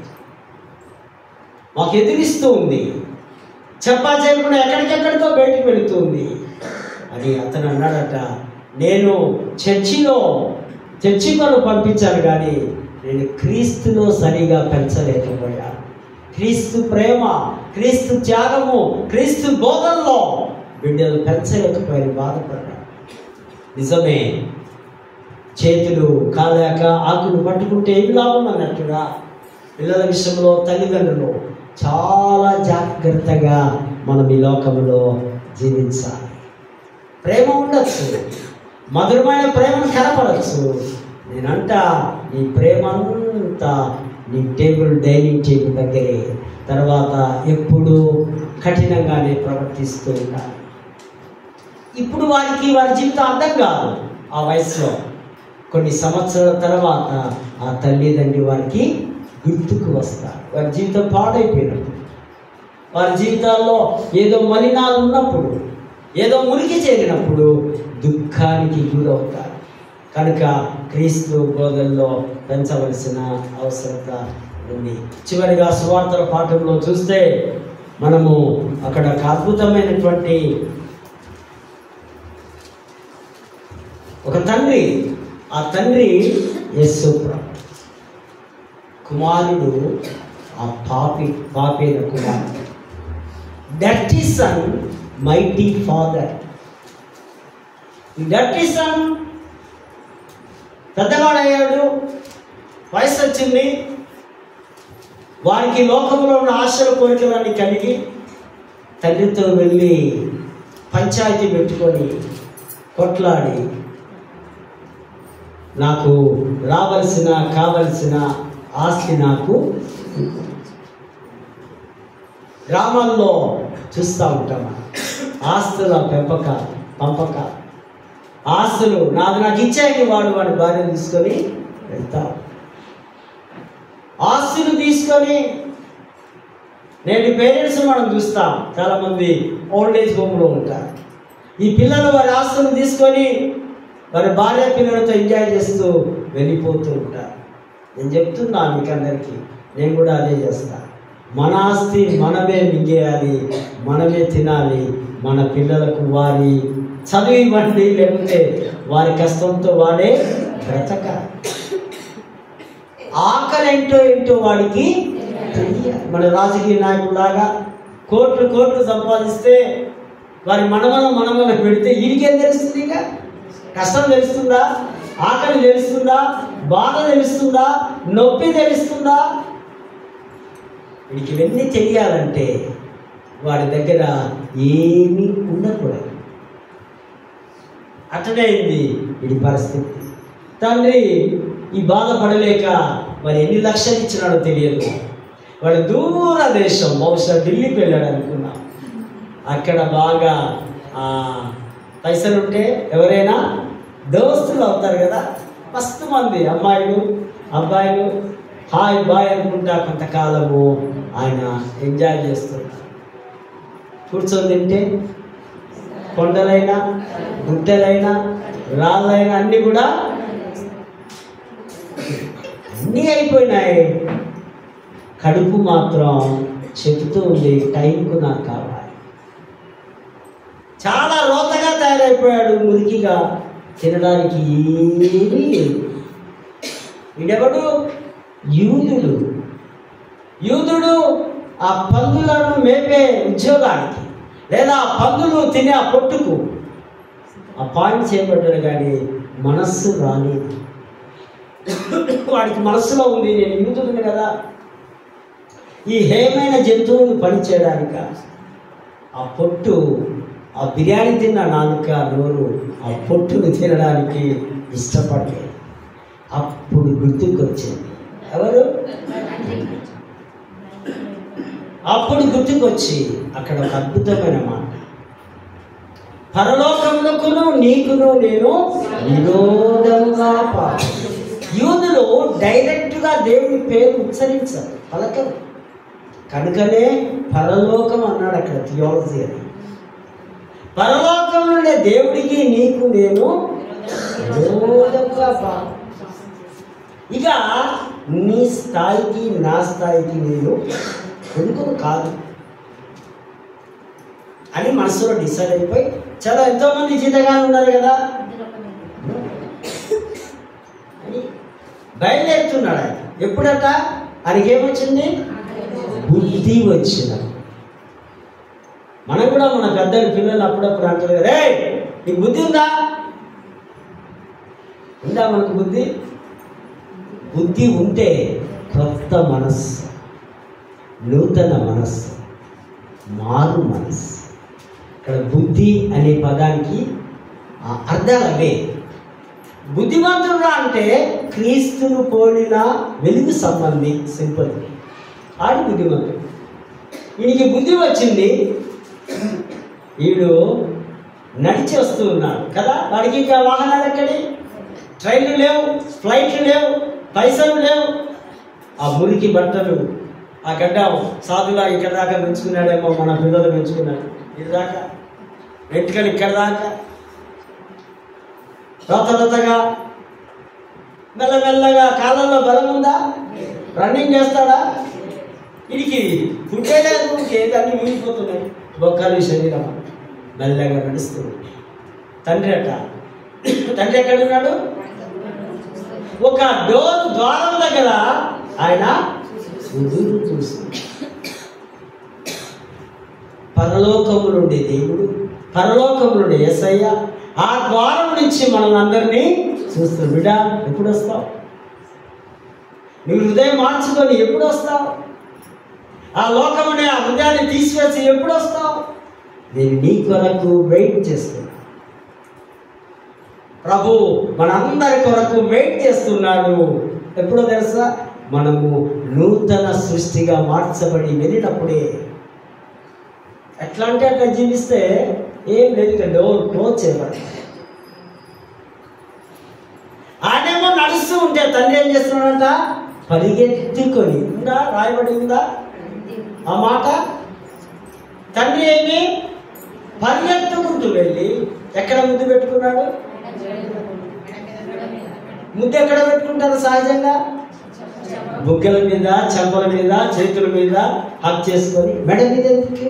మాకు ఎదిరిస్తూ ఉంది, చెప్పా చేయకుండా ఎక్కడికెక్కడికో బయటికి వెళుతుంది అని అతను అన్నాడట. నేను చర్చిలో పంపించాను, కానీ నేను క్రీస్తులో సరిగా పెంచలేకపోయాను. క్రీస్తు ప్రేమ, క్రీస్తు త్యాగము, క్రీస్తు బోధనలో బిడ్డలు పెంచలేకపోయారు, బాధపడ్డారు. నిజమే, చేతులు కాలేక ఆకులు పట్టుకుంటే ఏమి లాభం అన్నట్టుగా పిల్లల విషయంలో తల్లిదండ్రులు చాలా జాగ్రత్తగా మనం ఈ లోకంలో జీవించాలి. ప్రేమ ఉండొచ్చు, మధురమైన ప్రేమను కనపడచ్చు. నేనంట ఈ ప్రేమ అంతా నీ డైనింగ్ టేబుల్ దగ్గరే, తర్వాత ఎప్పుడు కఠినంగానే ప్రవర్తిస్తూ ఉంటాను. ఇప్పుడు వారి జీవితం అర్థం కాదు. ఆ వయసులో కొన్ని సంవత్సరాల తర్వాత ఆ తల్లిదండ్రి వారికి గుర్తుకు వస్తారు. వారి జీవితం పాడైపోయినప్పుడు, వారి జీవితాల్లో ఏదో మలినాలు ఉన్నప్పుడు, ఏదో మురికి చేరినప్పుడు దుఃఖానికి గురవుతారు. కనుక క్రీస్తు బోధనలో పెంచవలసిన అవసరత ఉంది. చివరిగా సువార్తల పాఠంలో చూస్తే మనము అక్కడ ఒక అద్భుతమైనటువంటి ఒక తండ్రి, ఆ తండ్రి యేసు కుమారుడు, ఆ పాపైన కుమారుడు. Dirty son, mighty father. Dirty son పెద్దవాడయ్యాడు, వయసు వచ్చింది, వారికి లోకంలో ఉన్న ఆశల కోరికలన్నీ కలిగి తండ్రితో వెళ్ళి పంచాయతీ పెట్టుకొని కొట్లాడి, నాకు కావలసిన ఆస్తి నాకు. గ్రామాల్లో చూస్తూ ఉంటాం, ఆస్తుల పంపక ఆస్తులు నాకు ఇచ్చాయని వాడి భార్యను తీసుకొని వెళ్తాం. ఆస్తులు తీసుకొని నేటి పేరెంట్స్ మనం చూస్తాం, చాలామంది ఓల్డ్ ఏజ్ హోమ్లో ఉంటారు. ఈ పిల్లలు వారి ఆస్తులు తీసుకొని వారి భార్య పిల్లలతో ఎంజాయ్ చేస్తూ వెళ్ళిపోతూ ఉంటారు. నేను చెప్తున్నాను మీకు అందరికీ, నేను కూడా అదే చేస్తాను. మన ఆస్తి మనమే మింగేయాలి, మనమే తినాలి. మన పిల్లలకు వారి చదువు ఇవ్వండి, లేకపోతే వారి కష్టంతో వాడే బ్రతకాలి. ఆకలి ఏంటో వాడికి తెలియాలి. మన రాజకీయ నాయకులాగా కోట్లు సంపాదిస్తే వారి మనమల పెడితే వీడికేం తెలుస్తుంది? ఇక కష్టం తెలుస్తుందా? ఆకలి తెలుస్తుందా? బాధ తెలుస్తుందా? నొప్పి తెలుస్తుందా? వీడికి ఇవన్నీ తెలియాలంటే వాడి దగ్గర ఏమీ ఉండకూడదు. అట్లనే అయింది వీడి పరిస్థితి. తండ్రి ఈ బాధపడలేక మరి ఎన్ని లక్షలు ఇచ్చినాడో తెలియదు. వాడు దూర దేశం, బహుశా ఢిల్లీకి వెళ్ళాడు అనుకున్నాం. అక్కడ బాగా పైసలుంటే ఎవరైనా దోస్తులు అవుతారు కదా, మస్తు మంది అమ్మాయిలు అబ్బాయిలు హాయ్ బాయ్ అనుకుంటా కొంతకాలము ఆయన ఎంజాయ్ చేస్తున్నారు. కూర్చొని తింటే కొండలైనా గుట్టలైనా రాళ్ళైనా అన్నీ కూడా అన్నీ అయిపోయినాయి. కడుపు మాత్రం చెబుతూ ఉంది, టైంకు నాకు కావాలి. చాలా రోతగా తయారైపోయాడు, మురికిగా, తినడానికి ఏమీ లేదు. వీడెవడు? యూదుడు ఆ పందులను మేపే ఉద్యోగానికి లేదా ఆ పందులు తినే ఆ పొట్టుకు అపాయింట్ చేయబడ్డాడు, కానీ మనస్సు రాలేదు. వాడికి మనస్సులో ఉంది, నేను యూదుడిని కదా, ఈ హేమైన జంతువును పనిచేయడానిక. ఆ పొట్టు, ఆ బిర్యానీ తిన్న నాలుక నోరు ఆ పొట్టును తినడానికి ఇష్టపడలేదు. అప్పుడు గుర్తుకొచ్చింది ఎవరు? అప్పుడు గుర్తుకొచ్చి అక్కడ ఒక అద్భుతమైన మాట, పరలోకమునకును నీకును నేను విరోధంగా పాపం. యూదులు డైరెక్ట్గా దేవుని పేరు ఉచ్చరించారు, పలకరు. కనుకనే పరలోకం అన్నాడు అక్కడ, థియాలజీ అని. పరలోకం నుండే దేవుడికి నీకు నేను విరోధంగా పాపం. ఇక నీ స్థాయికి నా స్థాయికి నేను కొనుక్కుని కాదు అని మనసులో డిసైడ్ అయిపోయి, చాలా ఎంతోమంది జీతగానే ఉన్నారు కదా అని బయలుదేరుతున్నాడు ఆయన. ఎప్పుడట ఆయనకి ఏమొచ్చింది? బుద్ధి వచ్చిన. మనం కూడా మన పెద్దలు పిల్లలు అప్పుడప్పుడు అంటారు, రే నీకు బుద్ధి ఉందా? మనకు బుద్ధి ఉంటే కొత్త మనస్సు, నూతన మనస్సు, మారు మనస్సు. ఇక్కడ బుద్ధి అనే పదానికి అర్థాలు అవే. బుద్ధిమంతుడుగా అంటే క్రీస్తును పోలిన వెలుగు సంబంధి, సింపుల్. ఆడు బుద్ధిమంతుడు. వీడికి బుద్ధి వచ్చింది, వీడు నడిచి వస్తూ ఉన్నాడు కదా. వాడికి ఇంకా వాహనాలు ఎక్కడి, ట్రైన్లు లేవు, ఫ్లైట్లు లేవు, పైసలు లేవు. ఆ మురికి బట్టలు, ఆ గడ్డ సాధులా ఇక్కడ దాకా పెంచుకున్నాడేమో, మన పిల్లలు పెంచుకున్నాడు ఇది దాకా, వెంట్రుకలు ఇక్కడ దాకా, రొతగా మెల్లమెల్లగా. కాలంలో బలం ఉందా? రన్నింగ్ చేస్తాడా? వీడికి ఫుడ్డే లేదు, ఏదన్నీ మిగిలిపోతున్నాయి, బొక్కలు శరీరం మెల్లగా నడుస్తుంది. తండ్రి ఎక్కడున్నాడు? ఒక ద్వారం దగ్గర ఆయన ఎదురు చూస్తుంది. పరలోకము నుండి దేవుడు, పరలోకము నుండి యేసయ్య ఆ ద్వారం నుంచి మనల్ని అందరినీ చూస్తాడు. బిడ్డ ఎప్పుడు వస్తావు? నువ్వు హృదయం మార్చుకొని ఎప్పుడు వస్తావు? ఆ లోకమునే ఆ హృదయాన్ని తీసివేసి ఎప్పుడు వస్తావు? నేను నీ కొరకు వెయిట్ చేస్తున్నా. ప్రభు మనందరి కొరకు వెయిట్ చేస్తున్నాడు. ఎప్పుడో తెలుసా? మనము నూతన సృష్టిగా మార్చబడి వెళ్ళినప్పుడే. ఎట్లా అంటే అట్లా జీవిస్తే ఏం లేదు, డోర్ క్లోజ్ చేయబడి ఆయనేమో నడుస్తూ వస్తుంటే తండ్రి ఏం చేస్తున్నాడంట? పరిగెత్తుకొని, ఉందా రాయబడి ఉందా ఆ మాట? తండ్రి ఏమి పరిగెత్తుకుంటూ వెళ్ళి ఎక్కడ ముద్దు పెట్టుకున్నాడు? ముద్దు ఎక్కడ పెట్టుకుంటారు సహజంగా? బుగ్గల మీద, చెంపల మీద, చేతుల మీద హక్ చేసుకొని. మెడ మీద ఎందుకు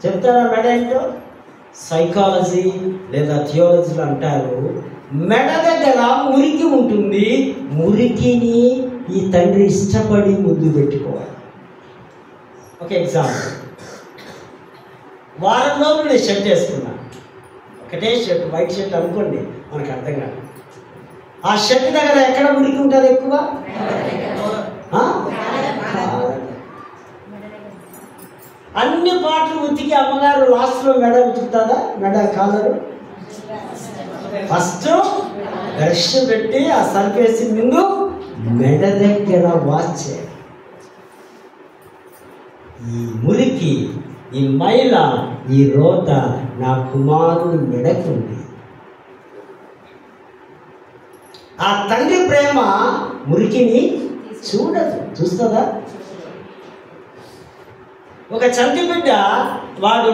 చెప్తారా? మెడ ఏంటో సైకాలజీ లేదా థియాలజీలు అంటారు, మెడ దగ్గర మురికి ఉంటుంది, మురికిని ఈ తండ్రి ఇష్టపడి ముద్దు పెట్టుకోవాలి. ఒక ఎగ్జాంపుల్, వారంలో నేను షర్ట్ వేసుకున్నాను, ఒకటే షర్ట్, వైట్ షర్ట్ అనుకోండి, మనకు అర్థం కాదు. ఆ షర్ట్ దగ్గర ఎక్కడ మురికి ఉంటుంది ఎక్కువ? అన్ని పాటలు ఉతికి అమ్మగారు లాస్ట్లో మెడ ఉతుకుతుందా? మెడ కాలరు ఫస్ట్ బ్రష్ పెట్టి ఆ సర్ఫేసి ముందు మెడ దగ్గర వాష్ చేయాలి. ఈ మురికి, ఈ మైల, ఈ రోత నా కుమారుడు మెడకుంది. ఆ తండ్రి ప్రేమ మురికిని చూడదు, చూస్తుందా? ఒక చంటి బిడ్డ వాడు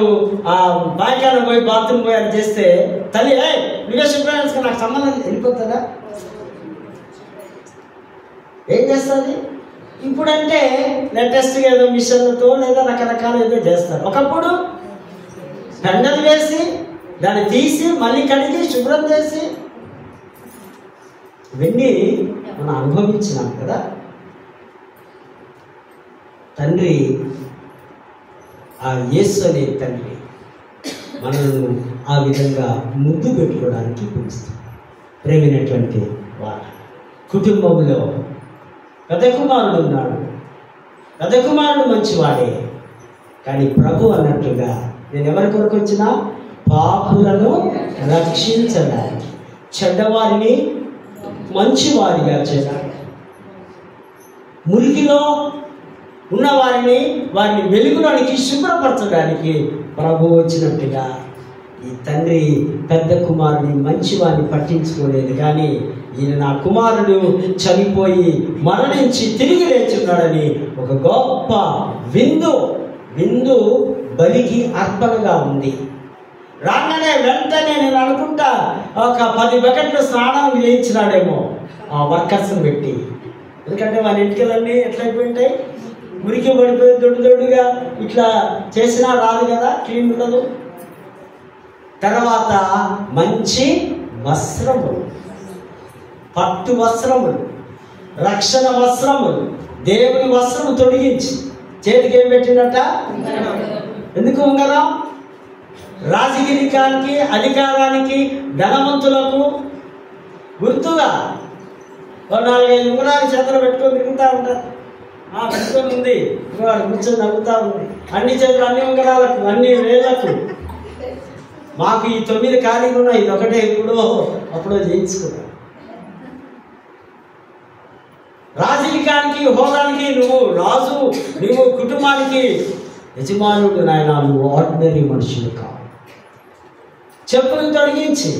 ఆ బాయికాడ పోయి బాత్రూమ్ పోయి అని చేస్తే తల్లి నువ్వే శుభ్రం నాకు సంబంధం వెళ్ళిపోతుందా? ఏం చేస్తుంది? ఇప్పుడంటే లేటెస్ట్గా ఏదో మిషన్లతో లేదా రకరకాల ఏదో చేస్తారు. ఒకప్పుడు పెండలు వేసి దాన్ని తీసి మళ్ళీ కడిగి శుభ్రం చేసి ఇవన్నీ మనం అనుభవించినాం కదా. తండ్రి, ఆ యేసు అనే తండ్రి మనల్ని ఆ విధంగా ముద్దు పెట్టుకోవడానికి పిలుస్తాం. ప్రేమైనటువంటి వారు కుటుంబంలో పెద్ద కుమారుడు ఉన్నాడు. పెద్ద కుమారుడు మంచివాడే, కానీ ప్రభు అన్నట్టుగా నేను ఎవరి కొరకు వచ్చినా పాపులను రక్షించడానికి, చెడ్డవారిని మంచివారిగా చేయడానికి, మురికిలో ఉన్నవారిని వారిని వెలుగులోనికి శుభ్రపరచడానికి ప్రభు వచ్చినట్టుగా ఈ తండ్రి పెద్ద కుమారుని మంచివారిని పట్టించుకోలేదు. కానీ ఈయన నా కుమారుడు చనిపోయి మరణించి తిరిగి లేచున్నాడని ఒక గొప్ప విందు బలికి అర్పణగా ఉంది. రాగానే వెంటనే నేను అనుకుంటా ఒక 10 బకెట్లు స్నానం చేయించినాడేమో ఆ వర్కర్స్ని పెట్టి. ఎందుకంటే వాళ్ళ ఇంటికలన్నీ ఎట్లయిపోయింటాయి, మురికి పడిపోయి దొడ్డుగా ఇట్లా చేసినా రాదు కదా, క్లీన్ ఉండదు. తర్వాత మంచి వస్త్రములు, పట్టు వస్త్రములు, రక్షణ వస్త్రములు, దేవుని వస్త్రము తొడిగించి చేతికి ఏం పెట్టినట్ట? ఎందుకు ఉంగరం? రాజకీయానికి, అధికారానికి, ధనవంతులకు గుర్తుగా 4-5 ఉంగరాలు చేతులు పెట్టుకొని తిరుగుతూ ఉంటారు. పెట్టుకొని ఉంది, కూర్చొని నవ్వుతూ ఉంది. అన్ని చేతులు, అన్ని ఉంగరాలకు, అన్ని వేలకు. మాకు ఈ 9 ఖాళీగా ఉన్నాయి, ఇది ఒకటే అప్పుడో చేయించుకున్నాను. రాజకీయానికి, హోదానికి నువ్వు రాజు, నువ్వు కుటుంబానికి యజమానుడు నాయన, నువ్వు ఆర్డినరీ మనుషులు కావు. చెప్పులు తొలగించి,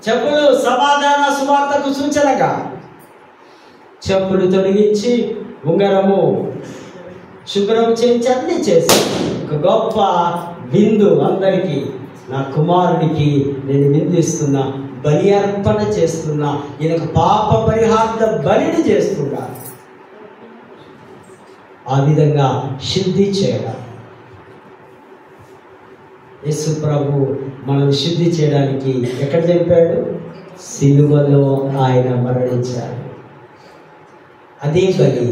చెప్పులు సమాధాన సువార్తకు సూచనగా చెప్పులు తొలగించి ఉంగరము శుభ్రం చేయించి అన్ని చేసి ఒక గొప్ప విందు అందరికీ, నా కుమారుడికి నేను విందు ఇస్తున్నా, బలి అర్పణ చేస్తున్నా, ఈయనకు పాప పరిహార్థ బలిని చేస్తున్నా. ఆ విధంగా శుద్ధి చేయడం. యేసు ప్రభు మనల్ని శుద్ధి చేయడానికి ఎక్కడ చనిపోయాడు? సిలువలో ఆయన మరణించాడు. అదే బలి.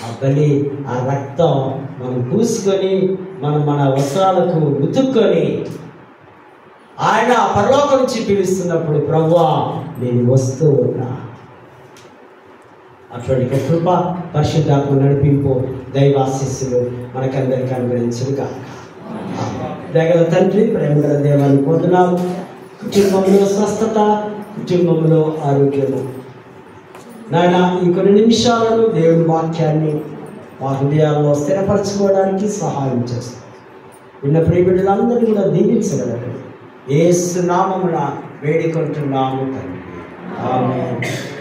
ఆ బలి, ఆ రక్తం మనం పూసుకొని మన వస్త్రాలకు ఉతుక్కొని ఆయన పరలోకం నుంచి పిలుస్తున్నప్పుడు ప్రభువా నేను వస్తూ ఉన్నా. అటువంటి కృప, పరిశుద్ధాత్మ నడిపింపు, దైవాశీస్సులు మనకందరికీ అనుగ్రహించుగా. దయగల తండ్రి, ప్రేమగల దేవాన్ని పొందున్నాము. కుటుంబంలో స్వస్థత, కుటుంబంలో ఆరోగ్యము. నాయన, ఈ కొన్ని నిమిషాలను దేవుని వాక్యాన్ని మా హృదయాల్లో స్థిరపరచుకోవడానికి సహాయం చేస్తాం. విన్న ప్రియ బిడ్డలందరినీ కూడా దీవించగలరు. యేసు నామమున వేడుకుంటున్నాము తండ్రి. ఆమేన్.